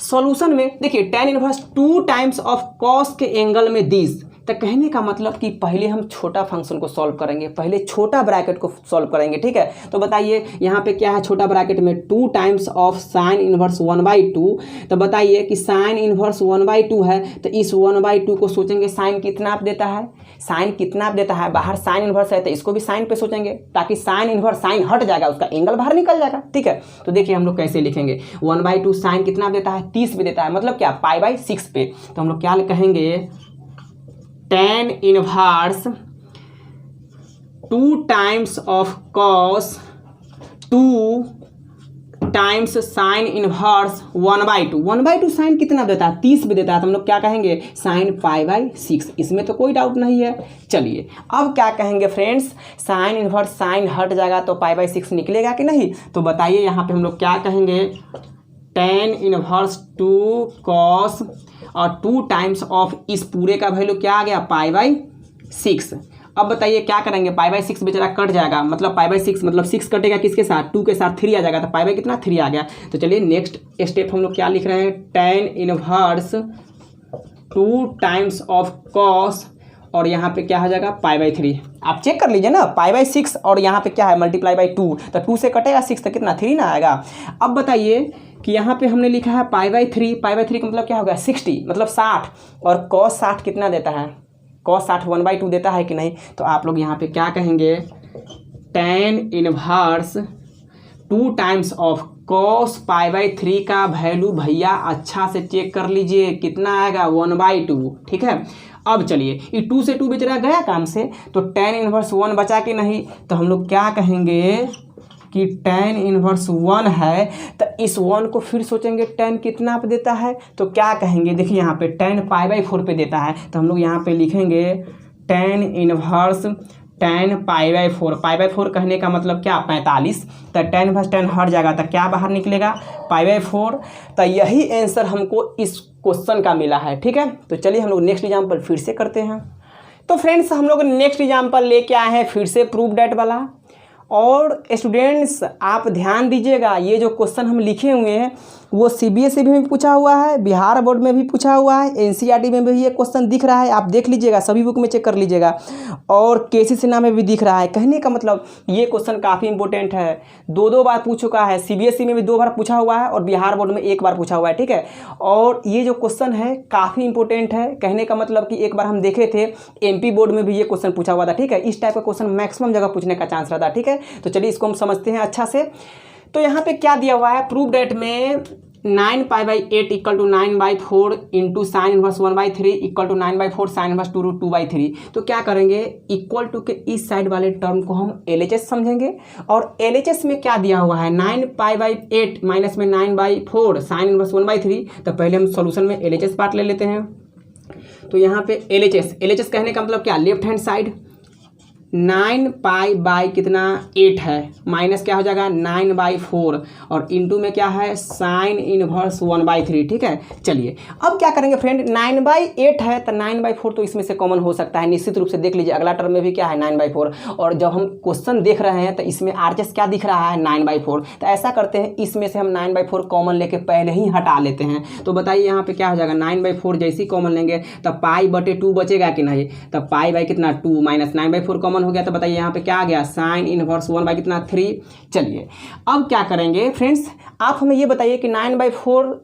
सॉल्यूशन में देखिए tan inverse 2 times of cos के एंगल में दिस, तो कहने का मतलब कि पहले हम छोटा फंक्शन को सॉल्व करेंगे, पहले छोटा ब्रैकेट को सॉल्व करेंगे। ठीक है, तो बताइए यहाँ पे क्या है, छोटा ब्रैकेट में 2 टाइम्स ऑफ साइन इनवर्स 1/2, तो बताइए कि साइन इनवर्स 1/2 है, तो इस 1/2 को सोचेंगे साइन कितना आप देता है, साइन कितना आप देता है, बाहर साइन इनवर्स है तो इसको भी साइन पे सोचेंगे, ताकि साइन इनवर्स साइन हट जाएगा, उसका एंगल बाहर निकल जाएगा। ठीक है, तो देखिए हम लोग कैसे लिखेंगे, 1/2 साइन कितना देता है, 30 पे देता है, मतलब क्या π/6 पे, तो हम लोग क्या कहेंगे, tan inverse 2 times of cos 2 times sine inverse 1/2, 1/2 sine कितना देता है, 30 भी देता है, तो हम लोग क्या कहेंगे, साइन π/6, इसमें तो कोई डाउट नहीं है। चलिए अब क्या कहेंगे फ्रेंड्स, साइन इनवर्स साइन हट जाएगा तो π/6 निकलेगा कि नहीं, तो बताइए यहाँ पे हम लोग क्या कहेंगे, tan इनवर्स 2 कॉस और 2 टाइम्स ऑफ इस पूरे का वैल्यू क्या आ गया, π/6। अब बताइए क्या करेंगे, π/6 बेचारा कट जाएगा, मतलब π/6 मतलब 6 कटेगा किसके साथ, 2 के साथ 3 आ जाएगा, तो π/ कितना 3 आ गया। तो चलिए नेक्स्ट स्टेप हम लोग क्या लिख रहे हैं, tan inverse 2 times of cos, और यहाँ पे क्या हो जाएगा π/3, आप चेक कर लीजिए ना, π/6 और यहाँ पे क्या है ×2, तो 2 से कटेगा 6 तो कितना 3 ना आएगा। अब बताइए कि यहाँ पे हमने लिखा है π/3, π/3 का मतलब क्या होगा 60, मतलब 60, और cos 60 कितना देता है, cos 60 1/2 देता है कि नहीं, तो आप लोग यहाँ पे क्या कहेंगे, tan inverse 2 times of cos π/3 का वैल्यू भैया अच्छा से चेक कर लीजिए कितना आएगा, 1/2। ठीक है, अब चलिए ये 2 से 2 बेचारा गया काम से, तो tan इनवर्स 1 बचा कि नहीं, तो हम लोग क्या कहेंगे कि tan इनवर्स 1 है, तो इस 1 को फिर सोचेंगे tan कितना पे देता है, तो क्या कहेंगे, देखिए यहाँ पे tan π/4 पे देता है, तो हम लोग यहाँ पे लिखेंगे tan इनवर्स tan π/4, π/4 कहने का मतलब क्या 45, तो tan इनवर्स tan हट जाएगा तो क्या बाहर निकलेगा, π/4। तो यही आंसर हमको इस क्वेश्चन का मिला है। ठीक है, तो चलिए हम लोग नेक्स्ट एग्जाम्पल फिर से करते हैं। तो फ्रेंड्स हम लोग नेक्स्ट एग्जाम्पल लेके आए हैं फिर से प्रूफ डेट वाला, और स्टूडेंट्स आप ध्यान दीजिएगा, ये जो क्वेश्चन हम लिखे हुए हैं वो CBSE में भी पूछा हुआ है, बिहार बोर्ड में भी पूछा हुआ है, NCERT में भी ये क्वेश्चन दिख रहा है, आप देख लीजिएगा, सभी बुक में चेक कर लीजिएगा, और KC सिन्हा में भी दिख रहा है। कहने का मतलब ये क्वेश्चन काफ़ी इंपॉर्टेंट है, 2 बार पूछ चुका है, CBSE में भी 2 बार पूछा हुआ है और बिहार बोर्ड में 1 बार पूछा हुआ है। ठीक है, और ये जो क्वेश्चन है काफ़ी इंपॉर्टेंट है, कहने का मतलब कि एक बार हम देखे थे MP बोर्ड में भी ये क्वेश्चन पूछा हुआ था। ठीक है, इस टाइप का क्वेश्चन मैक्सिमम जगह पूछने का चांस रहता है। ठीक है, तो चलिए इसको हम समझते हैं अच्छा से। तो यहाँ पे क्या दिया हुआ है, प्रूफ डेट में 9π/8 = 9/4 into sine inverse 1/3 = 9/4 sine inverse 2/3। तो क्या करेंगे, इक्वल टू के इस साइड वाले टर्म को हम LHS समझेंगे, और LHS में क्या दिया हुआ है, 9π/8 माइनस में 9/4 साइन इनवर्स 1/3। तो पहले हम सॉल्यूशन में LHS पार्ट ले लेते हैं। तो यहाँ पे LHS कहने का मतलब क्या, left hand side, 9 pi by कितना 8 है, माइनस क्या हो जाएगा 9/4 और इंटू में क्या है साइन इनवर्स 1/3। ठीक है, चलिए अब क्या करेंगे फ्रेंड, 9/8 है तो 9/4 तो इसमें से कॉमन हो सकता है, निश्चित रूप से देख लीजिए अगला टर्म में भी क्या है 9/4 और जब हम क्वेश्चन देख रहे हैं तो इसमें आरएचएस क्या दिख रहा है 9/4। तो ऐसा करते हैं इसमें से हम 9/4 कॉमन लेके पहले ही हटा लेते हैं। तो बताइए यहाँ पे क्या हो जाएगा 9/4 जैसे ही कॉमन लेंगे तब π/2 बचेगा कि नहीं, तब पाई बाई कितना 2 माइनस 9/4 कॉमन हो गया तो बताइए यहाँ पे क्या आ गया साइन इनवर्स 1/3। चलिए अब क्या करेंगे फ्रेंड्स, आप हमें ये बताइए कि 9/4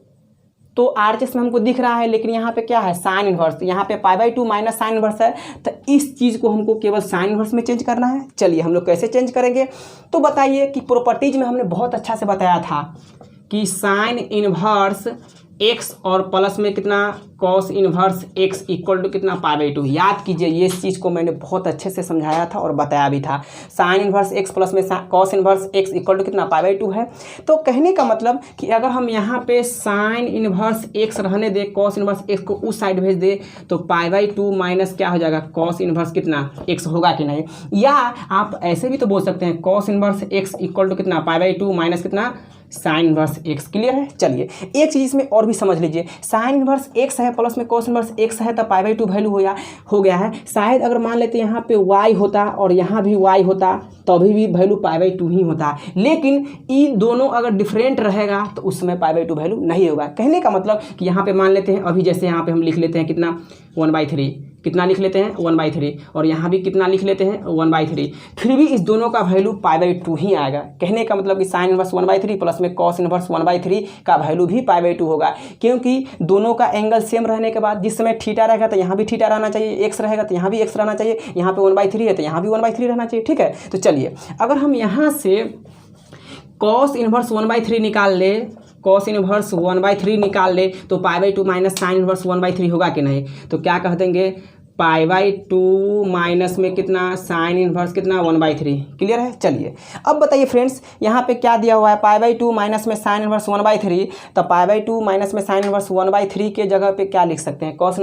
तो आरएचएस में हमको दिख रहा है, लेकिन यहाँ पे क्या है साइन इनवर्स, यहाँ पे π/2 माइनस साइन इनवर्स है, तो इस चीज़ को हमको केवल साइन इनवर्स में चेंज करना है। चलिए हम लोग कैसे चेंज करेंगे, तो बताइए कि प्रॉपर्टीज में हमने बहुत अच्छा से बताया था कि साइन इनवर्स x और प्लस में कितना cos inverse x equal to कितना π/2। याद कीजिए ये चीज़ को मैंने बहुत अच्छे से समझाया था और बताया भी था। साइन इनवर्स x प्लस में cos inverse x equal to कितना π/2 है। तो कहने का मतलब कि अगर हम यहाँ पे साइन इनवर्स x रहने दे, कॉस इनवर्स x को उस साइड भेज दे तो π/2 माइनस क्या हो जाएगा कॉस इनवर्स कितना x होगा कि नहीं। या आप ऐसे भी तो बोल सकते हैं cos inverse x equal to कितना π/2 माइनस कितना साइन इनवर्स x। क्लियर है। चलिए एक चीज़ इसमें और भी समझ लीजिए, साइन इनवर्स x है प्लस में कॉस इनवर्स x है तो π/2 वैल्यू हो गया है। शायद अगर मान लेते यहाँ पे y होता और यहाँ भी y होता तभी भी वैल्यू π/2 ही होता, लेकिन ये दोनों अगर डिफरेंट रहेगा तो उसमें π/2 वैल्यू नहीं होगा। कहने का मतलब कि यहाँ पे मान लेते हैं अभी जैसे यहाँ पे हम लिख लेते हैं कितना 1/3, कितना लिख लेते हैं 1/3 और यहाँ भी कितना लिख लेते हैं 1/3, फिर भी इस दोनों का वैल्यू π/2 ही आएगा। कहने का मतलब कि साइन इनवर्स 1/3 प्लस में कॉस इनवर्स 1/3 का वैल्यू भी π/2 होगा, क्योंकि दोनों का एंगल सेम रहने के बाद जिस समय थीटा रहेगा तो यहाँ भी थीटा रहना चाहिए, x रहेगा तो यहाँ भी x रहना चाहिए, यहाँ पे 1/3 है तो यहाँ भी 1/3 रहना चाहिए। ठीक है, तो चलिए अगर हम यहाँ से कॉस इनवर्स 1/3 निकाल ले, कॉस इनवर्स 1/3 निकाल ले तो π/2 माइनस साइन इनवर्स 1/3 होगा कि नहीं। तो क्या कह देंगे π/2 माइनस में कितना साइन इनवर्स कितना 1/3। क्लियर है। चलिए अब बताइए फ्रेंड्स यहाँ पे क्या दिया हुआ है π/2 माइनस में साइन इनवर्स 1/3, तो π/2 माइनस में साइन इनवर्स 1/3 के जगह पे क्या लिख सकते हैं कॉस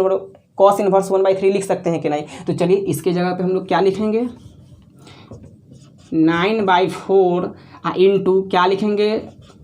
इनवर्स 1/3 लिख सकते हैं कि नहीं। तो चलिए इसके जगह पे हम लोग क्या लिखेंगे 9/4 इंटू क्या लिखेंगे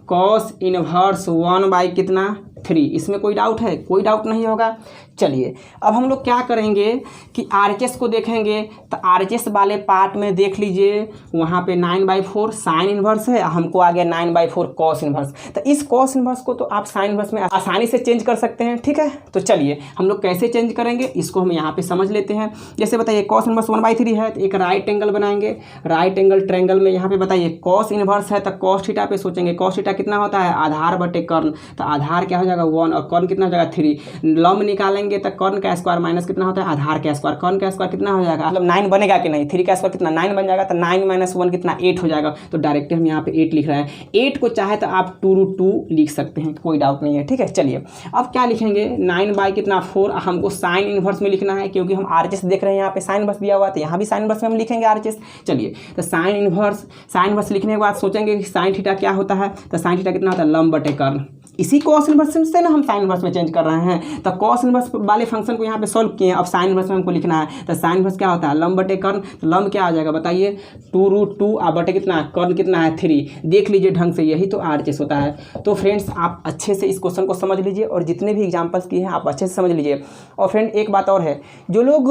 कॉस इनवर्स 1/3। इसमें कोई डाउट है, कोई डाउट नहीं होगा। चलिए अब हम लोग क्या करेंगे कि आरएचएस को देखेंगे, तो आरएचएस वाले पार्ट में देख लीजिए वहाँ पे 9/4 साइन इनवर्स है, हमको आ गया 9/4 कॉस इनवर्स। तो इस कॉस इनवर्स को तो आप साइन इनवर्स में आसानी से चेंज कर सकते हैं। ठीक है, तो चलिए हम लोग कैसे चेंज करेंगे इसको हम यहाँ पे समझ लेते हैं। जैसे बताइए कॉस इनवर्स 1/3 है तो एक राइट एंगल बनाएंगे, राइट एंगल ट्रायंगल में यहाँ पे बताइए कॉस इनवर्स है तो कॉस थीटा पे सोचेंगे, कॉस थीटा कितना होता है आधार बटे कर्ण, तो आधार क्या हो जाएगा 1 और कर्ण कितना हो जाएगा 3, लंब निकालेंगे तो कर्ण का स्क्वायर माइनस कितना होता है आधार का स्क्वायर, कर्ण का स्क्वायर कितना हो जाएगा मतलब 9 बनेगा कि नहीं, 3 का स्क्वायर कितना 9 बन जाएगा, तो 9 माइनस 1 कितना 8 हो जाएगा। तो डायरेक्ट हम यहाँ पे 8 लिख रहे हैं, 8 को चाहे तो आप 2√2 लिख सकते हैं, कोई डाउट नहीं है। ठीक है, चलिए अब क्या लिखेंगे 9/4 हमको साइन इनवर्स में लिखना है, क्योंकि हम आरएचएस देख रहे हैं यहाँ पे साइन इनवर्स दिया हुआ है तो यहाँ भी साइन इनवर्स में हम लिखेंगे आरएचएस। चलिए तो साइन इनवर्स लिखने के बाद सोचेंगे कि साइन थीटा क्या होता है, तो साइन थीटा कितना होता है लंब बटे कर्ण। इसी कॉस इनवर्स से ना हम साइन इनवर्स में चेंज कर रहे हैं, तो कॉस इनवर्स वाले फंक्शन को यहाँ पे सॉल्व किए हैं, अब साइन इनवर्स में हमको लिखना है। तो साइन इनवर्स क्या होता है लंब बटे कर्ण, तो लंब क्या आ जाएगा बताइए 2√2 और बटे कितना कर्ण कितना है 3। देख लीजिए ढंग से, यही तो आरएचएस होता है। तो फ्रेंड्स आप अच्छे से इस क्वेश्चन को समझ लीजिए और जितने भी एग्जाम्पल्स किए हैं आप अच्छे से समझ लीजिए। और फ्रेंड एक बात और है, जो लोग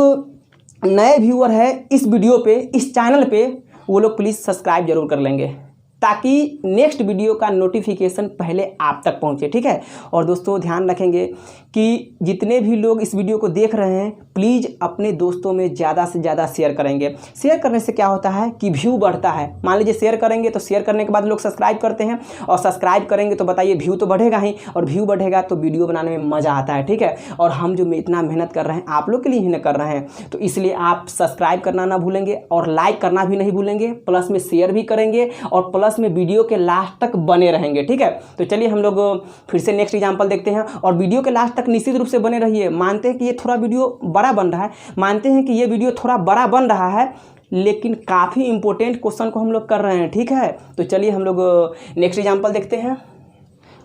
नए व्यूअर है इस वीडियो पे इस चैनल पे वो लोग प्लीज़ सब्सक्राइब जरूर कर लेंगे, ताकि नेक्स्ट वीडियो का नोटिफिकेशन पहले आप तक पहुंचे। ठीक है, और दोस्तों ध्यान रखेंगे कि जितने भी लोग इस वीडियो को देख रहे हैं प्लीज़ अपने दोस्तों में ज़्यादा से ज़्यादा शेयर करेंगे। शेयर करने से क्या होता है कि व्यू बढ़ता है। मान लीजिए शेयर करेंगे तो शेयर करने के बाद लोग सब्सक्राइब करते हैं, और सब्सक्राइब करेंगे तो बताइए व्यू तो बढ़ेगा ही, और व्यू बढ़ेगा तो वीडियो बनाने में मज़ा आता है। ठीक है, और हम जो इतना मेहनत कर रहे हैं आप लोग के लिए ही ना कर रहे हैं, तो इसलिए आप सब्सक्राइब करना ना भूलेंगे और लाइक करना भी नहीं भूलेंगे, प्लस में शेयर भी करेंगे और प्लस में वीडियो के लास्ट तक बने रहेंगे। ठीक है, तो चलिए हम लोग फिर से नेक्स्ट एग्जांपल देखते हैं, और वीडियो के लास्ट तक निश्चित रूप से बने रहिए। मानते हैं कि ये थोड़ा वीडियो बड़ा बन रहा है, मानते हैं कि ये वीडियो थोड़ा बड़ा बन रहा है, लेकिन काफ़ी इंपॉर्टेंट क्वेश्चन को हम लोग कर रहे हैं। ठीक है, तो चलिए हम लोग नेक्स्ट एग्जांपल देखते हैं।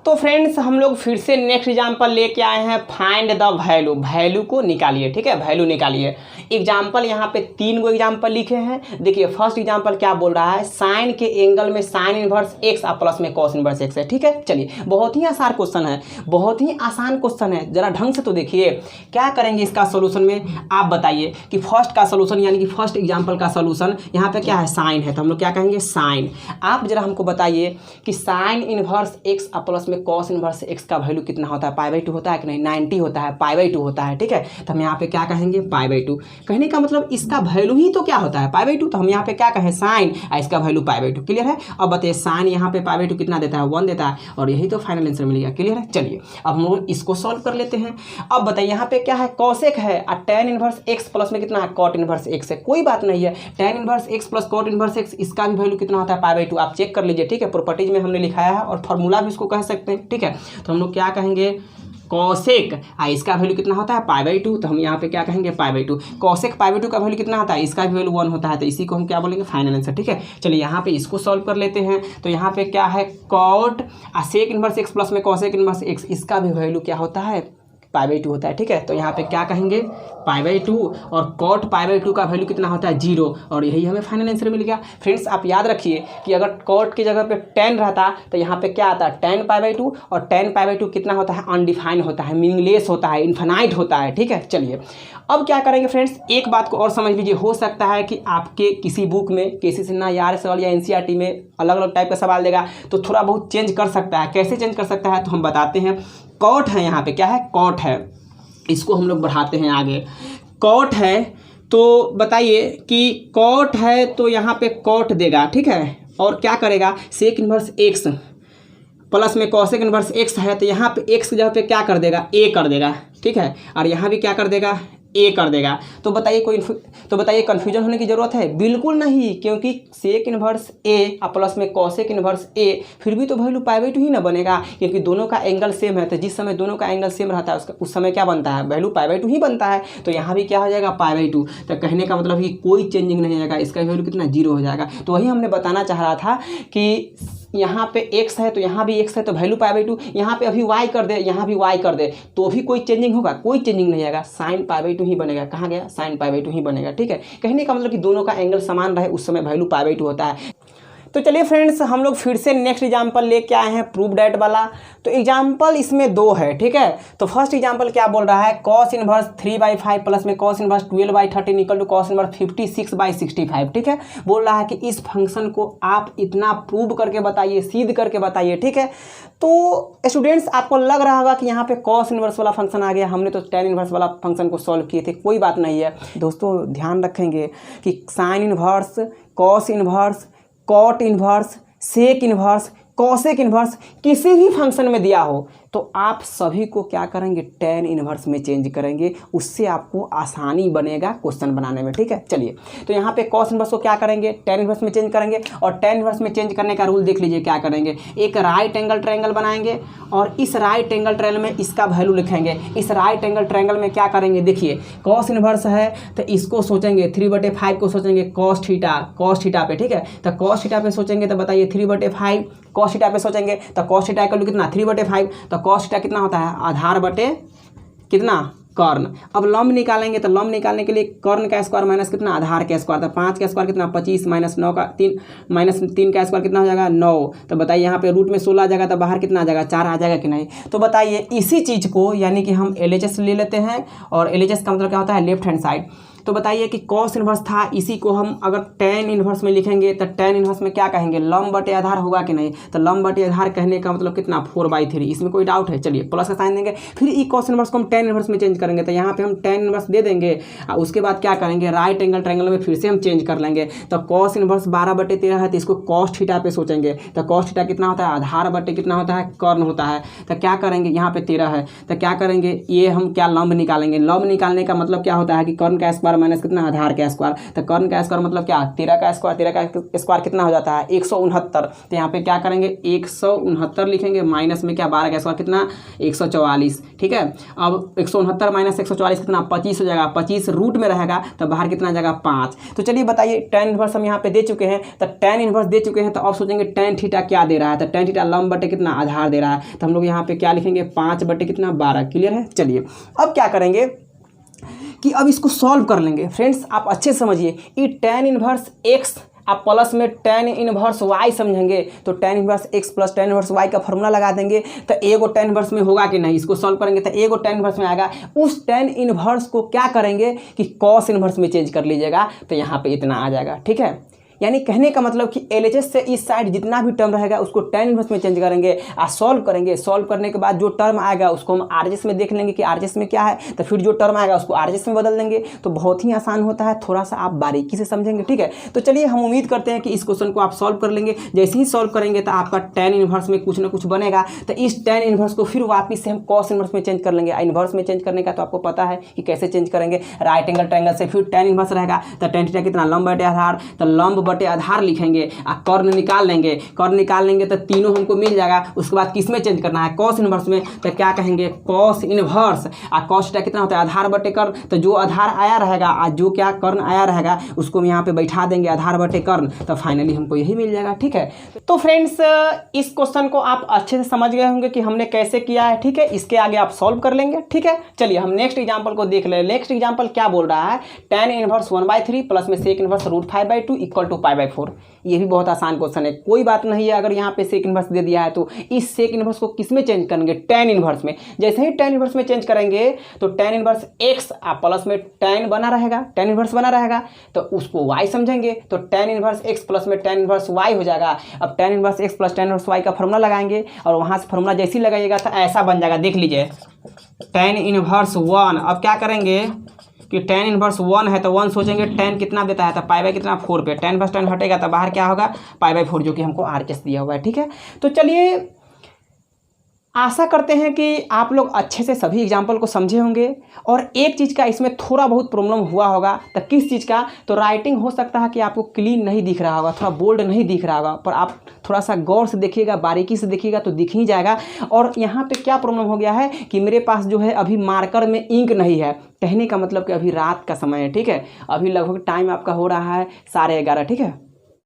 तो फ्रेंड्स हम लोग फिर से नेक्स्ट एग्जाम्पल लेके आए हैं, फाइंड द वैल्यू, वैल्यू को निकालिए। ठीक है, वैल्यू निकालिए। एग्जाम्पल यहाँ पे 3 गो एग्जाम्पल लिखे हैं। देखिए फर्स्ट एग्जाम्पल क्या बोल रहा है, साइन के एंगल में साइन इनवर्स एक्स और प्लस में कॉस इनवर्स एक्स है। ठीक है, चलिए बहुत ही आसान क्वेश्चन है, बहुत ही आसान क्वेश्चन है, जरा ढंग से तो देखिए क्या करेंगे इसका सोल्यूशन में। आप बताइए कि फर्स्ट का सोल्यूशन यानी कि फर्स्ट एग्जाम्पल का सोल्यूशन यहाँ पे क्या है, साइन है, तो हम लोग क्या कहेंगे साइन। आप जरा हमको बताइए कि साइन इनवर्स एक्स और प्लस में कॉस इनवर्स एक्स का वैल्यू कितना होता है, π/2 होता है कि नहीं, 90 होता है, π/2 होता है। ठीक है, तो हम यहाँ पे क्या कहेंगे π/2। कहने का मतलब इसका वैल्यू ही तो क्या होता है, π/2, तो हम यहाँ पे क्या कहें साइन, इसका वैल्यू π/2। क्लियर है। अब बताइए साइन यहाँ पे π/2 कितना देता है, 1 देता है, और यही तो फाइनल आंसर मिलेगा। क्लियर है। चलिए अब हम लोग इसको सॉल्व कर लेते हैं। अब बताइए यहाँ पे क्या है, कॉसेक है और tan इनवर्स एक्स प्लस में कितना है, कॉट इनवर्स एक्स है। कोई बात नहीं है, tan inverse x plus cot inverse x, इसका भी वैल्यू कितना होता है, π/2। आप चेक कर लीजिए। ठीक है, प्रॉपर्टीज में हमने लिखाया है और फॉर्मूला भी इसको कह सकते हैं। ठीक है, तो हम लोग क्या कहेंगे कॉसेक, इसका वैल्यू कितना होता है π/2, तो हम यहाँ पे क्या कहेंगे π/2। कॉसेक π/2 का वैल्यू कितना होता है, इसका भी वैल्यू 1 होता है, तो इसी को हम क्या बोलेंगे फाइनल आंसर। ठीक है, चलिए यहाँ पे इसको सॉल्व कर लेते हैं। तो यहाँ पे क्या है, cot sec inverse x plus में कॉसेक इनवर्स एक्स, इसका भी वैल्यू क्या होता है, π/2 होता है। ठीक है, तो यहाँ पे क्या कहेंगे π/2, और कॉट π/2 का वैल्यू कितना होता है 0, और यही हमें फाइनल आंसर मिल गया। फ्रेंड्स आप याद रखिए कि अगर कॉट की जगह पे tan रहता तो यहाँ पे क्या आता है tan π/2, और tan π/2 कितना होता है, अनडिफाइंड होता है, मीनिंगलेस होता है, इन्फिनाइट होता है। ठीक है, चलिए अब क्या करेंगे फ्रेंड्स, एक बात को और समझ लीजिए। हो सकता है कि आपके किसी बुक में केसी सिन्हा या RSL या NCERT में अलग अलग टाइप का सवाल देगा, तो थोड़ा बहुत चेंज कर सकता है। कैसे चेंज कर सकता है, तो हम बताते हैं। कॉट है, यहाँ पे क्या है, कॉट है, इसको हम लोग बढ़ाते हैं आगे। कॉट है तो बताइए कि कॉट है तो यहाँ पे कॉट देगा। ठीक है, और क्या करेगा, सेक इनवर्स एक्स प्लस में कॉसेक इनवर्स एक्स है, तो यहाँ पे एक्स की जगह पे क्या कर देगा, ए कर देगा। ठीक है, और यहाँ भी क्या कर देगा, ए कर देगा। तो बताइए कन्फ्यूजन होने की ज़रूरत है, बिल्कुल नहीं, क्योंकि सेक इनवर्स ए और प्लस में कॉसेक इनवर्स ए, फिर भी तो वैल्यू π/2 ही ना बनेगा, क्योंकि दोनों का एंगल सेम है। तो जिस समय दोनों का एंगल सेम रहता है उस समय क्या बनता है, वैल्यू π/2 ही बनता है। तो यहाँ भी क्या हो जाएगा π/2। तो कहने का मतलब कि कोई चेंजिंग नहीं आएगा, इसका वैल्यू कितना 0 हो जाएगा। तो वही हमने बताना चाह रहा था कि यहाँ पे x है तो यहाँ भी x है, तो वैल्यू π/2, यहाँ पे अभी y कर दे, यहाँ भी y कर दे, तो भी कोई चेंजिंग होगा, कोई चेंजिंग नहीं आएगा, साइन π/2 ही बनेगा। कहाँ गया, साइन π/2 ही बनेगा। ठीक है, कहने का मतलब कि दोनों का एंगल समान रहे उस समय वैल्यू π/2 होता है। तो चलिए फ्रेंड्स हम लोग फिर से नेक्स्ट एग्जाम्पल लेके आए हैं, प्रूव डैट वाला। तो एग्जाम्पल इसमें 2 है। ठीक है, तो फर्स्ट एग्जाम्पल क्या बोल रहा है, कॉस इनवर्स 3/5 प्लस में cos inverse 12/13 equal to cos inverse 56/65। ठीक है, बोल रहा है कि इस फंक्शन को आप इतना प्रूव करके बताइए, सिद्ध करके बताइए। ठीक है, तो स्टूडेंट्स आपको लग रहा होगा कि यहाँ पे कॉस इनवर्स वाला फंक्शन आ गया, हमने तो tan इनवर्स वाला फंक्शन को सॉल्व किए थे। कोई बात नहीं है दोस्तों, ध्यान रखेंगे कि sine inverse, cos inverse, cot inverse, sec inverse, cosec inverse किसी भी फंक्शन में दिया हो तो आप सभी को क्या करेंगे, tan इनवर्स में चेंज करेंगे, उससे आपको आसानी बनेगा क्वेश्चन बनाने में। ठीक है, चलिए तो यहाँ पे कॉस इनवर्स को क्या करेंगे, tan इनवर्स में चेंज करेंगे, और tan इनवर्स में चेंज करने का रूल देख लीजिए क्या करेंगे। एक राइट एंगल ट्रायंगल बनाएंगे और इस राइट एंगल ट्रायंगल में इसका वैल्यू लिखेंगे। इस राइट एंगल ट्रायंगल में क्या करेंगे, देखिए कॉस इनवर्स है तो इसको सोचेंगे 3/5 को सोचेंगे कॉस थीटा पे। ठीक है, तो कॉस थीटा पे सोचेंगे तो बताइए 3/5 कॉस थीटा पे सोचेंगे तो कॉस थीटा का कितना 3/5, तो कॉस थीटा कितना होता है, आधार बटे कितना, कर्ण। अब लंब निकालेंगे तो लंब निकालने के लिए कर्ण का स्क्वायर माइनस कितना, आधार का स्क्वायर, तो 5 का स्क्वायर कितना 25 माइनस 9 का 3 माइनस 3 का स्क्वायर कितना हो जाएगा 9। तो बताइए यहाँ पे रूट में 16 आ जाएगा तो बाहर कितना आ जाएगा 4 आ जाएगा कि नहीं। तो बताइए इसी चीज़ को यानी कि हम LHS ले लेते हैं, और LHS का मतलब क्या होता है, लेफ्ट हैंड साइड। तो बताइए कि कॉस इनवर्स था, इसी को हम अगर tan इनवर्स में लिखेंगे तो tan इनवर्स में क्या कहेंगे, लंब बटे आधार होगा कि नहीं। तो लंब बटे आधार कहने का मतलब कितना 4/3, इसमें कोई डाउट है। चलिए प्लस का साइन देंगे, फिर ई कॉस इनवर्स को हम tan इनवर्स में चेंज करेंगे, तो यहाँ पे हम tan इनवर्स दे देंगे। उसके बाद क्या करेंगे, राइट एंगल ट्रायंगल में फिर से हम चेंज कर लेंगे। तो कॉस इनवर्स 12/13 है तो इसको कॉस थीटा पे सोचेंगे, तो कॉस थीटा कितना होता है, आधार बटे कितना होता है, कर्ण होता है। तो क्या करेंगे, यहाँ पे 13 है तो क्या करेंगे, ये हम क्या लंब निकालेंगे। लंब निकालने का मतलब क्या होता है कि कर्ण का स्क्वायर माइनस कितना आधार का स्क्वायर, तो कर्ण का स्क्वायर मतलब क्या 13 का स्क्वायर, 13 का स्क्वायर कितना हो जाता है 169। तो यहाँ पे क्या करेंगे 169 लिखेंगे, माइनस में क्या 12 का स्क्वायर कितना 144, ठीक है। अब 169 माइनस 144 कितना 25 हो जाएगा, 25 रूट में रहेगा तो बाहर कितना जाएगा 5। तो चलिए बताइए tan इनवर्स हम यहाँ पे दे चुके हैं, तो tan इनवर्स दे चुके हैं तो अब सोचेंगे tan थीटा क्या दे रहा है, तो tan थीटा लंब बटे कितना आधार दे रहा है, तो हम लोग यहाँ पे क्या लिखेंगे 5 बटे कितना 12। क्लियर है। चलिए अब क्या करेंगे कि अब इसको सॉल्व कर लेंगे। फ्रेंड्स आप अच्छे समझिए, ये tan इनवर्स x आप प्लस में tan इनवर्स y समझेंगे, तो tan inverse x plus tan inverse y का फॉर्मूला लगा देंगे, तो एगो tan इनवर्स में होगा कि नहीं, इसको सॉल्व करेंगे तो एगो tan इनवर्स में आएगा। उस tan इनवर्स को क्या करेंगे कि cos इनवर्स में चेंज कर लीजिएगा, तो यहाँ पे इतना आ जाएगा, ठीक है। यानी कहने का मतलब कि LHS से इस साइड जितना भी टर्म रहेगा उसको tan इनवर्स में चेंज करेंगे और सॉल्व करेंगे। सॉल्व करने के बाद जो टर्म आएगा उसको हम RHS में देख लेंगे कि RHS में क्या है, तो फिर जो टर्म आएगा उसको RHS में बदल देंगे। तो बहुत ही आसान होता है, थोड़ा सा आप बारीकी से समझेंगे, ठीक है। तो चलिए हम उम्मीद करते हैं कि इस क्वेश्चन को आप सॉल्व कर लेंगे। जैसे ही सॉल्व करेंगे तो आपका tan इनवर्स में कुछ ना कुछ बनेगा, तो इस tan इनवर्स को फिर वापस से हम cos इनवर्स में चेंज कर लेंगे। इनवर्स में चेंज करने का तो आपको पता है कि कैसे चेंज करेंगे, राइट एंगल ट्रायंगल से फिर tan इनवर्स रहेगा, तो tan थीटा कितना लंब बटे आधार, तो लंब बटे आधार लिखेंगे, कर्ण निकाल लेंगे, कर्ण निकाल लेंगे तो तीनों हमको मिल जाएगा। उसके बाद किस में चेंज करना है cos इनवर्स में, तो क्या कहेंगे cos इनवर्स, और cos थीटा कितना होता है आधार बटे कर्ण, तो जो आधार आया रहेगा और जो क्या कर्ण आया रहेगा उसको हम यहाँ पे बैठा देंगे आधार बटे कर्ण, तो फाइनली हमको यही मिल जाएगा, ठीक है। तो फ्रेंड्स इस क्वेश्चन को आप अच्छे से समझ गए होंगे कि हमने कैसे किया है, ठीक है। इसके आगे आप सॉल्व कर लेंगे, ठीक है। चलिए हम नेक्स्ट एग्जाम्पल को देख ले। नेक्स्ट एग्जाम्पल क्या बोल रहा है, tan इनवर्स 1/3 प्लस में sec इनवर्स √5/2 इक्वल टू π/4। ये भी बहुत आसान क्वेश्चन है, कोई बात नहीं है। अगर यहाँ पे सेक इनवर्स दे दिया है तो इस सेक इनवर्स को किस में चेंज करेंगे, tan इनवर्स में। जैसे ही tan इनवर्स में चेंज करेंगे तो tan इनवर्स x आप प्लस में tan बना रहेगा, tan इनवर्स बना रहेगा, तो उसको y समझेंगे, तो tan इनवर्स x प्लस में tan इनवर्स y हो जाएगा। अब tan inverse x plus tan inverse y का फॉर्मूला लगाएंगे और वहाँ से फॉर्मूला जैसे ही लगाइएगा तो ऐसा बन जाएगा, देख लीजिए tan इनवर्स 1। अब क्या करेंगे कि tan इनवर्स 1 है तो 1 सोचेंगे tan कितना देता है, तो पाई कितना 4 पे tan प्लस tan हटेगा तो बाहर क्या होगा π/4, जो कि हमको RHS दिया हुआ है, ठीक है। तो चलिए आशा करते हैं कि आप लोग अच्छे से सभी एग्जाम्पल को समझे होंगे। और एक चीज़ का इसमें थोड़ा बहुत प्रॉब्लम हुआ होगा, तो किस चीज़ का, तो राइटिंग हो सकता है कि आपको क्लीन नहीं दिख रहा होगा, थोड़ा बोल्ड नहीं दिख रहा होगा, पर आप थोड़ा सा गौर से देखिएगा, बारीकी से देखिएगा तो दिख ही जाएगा। और यहाँ पे क्या प्रॉब्लम हो गया है कि मेरे पास जो है अभी मार्कर में इंक नहीं है, कहने का मतलब कि अभी रात का समय है, ठीक है। अभी लगभग टाइम आपका हो रहा है 11:30, ठीक है।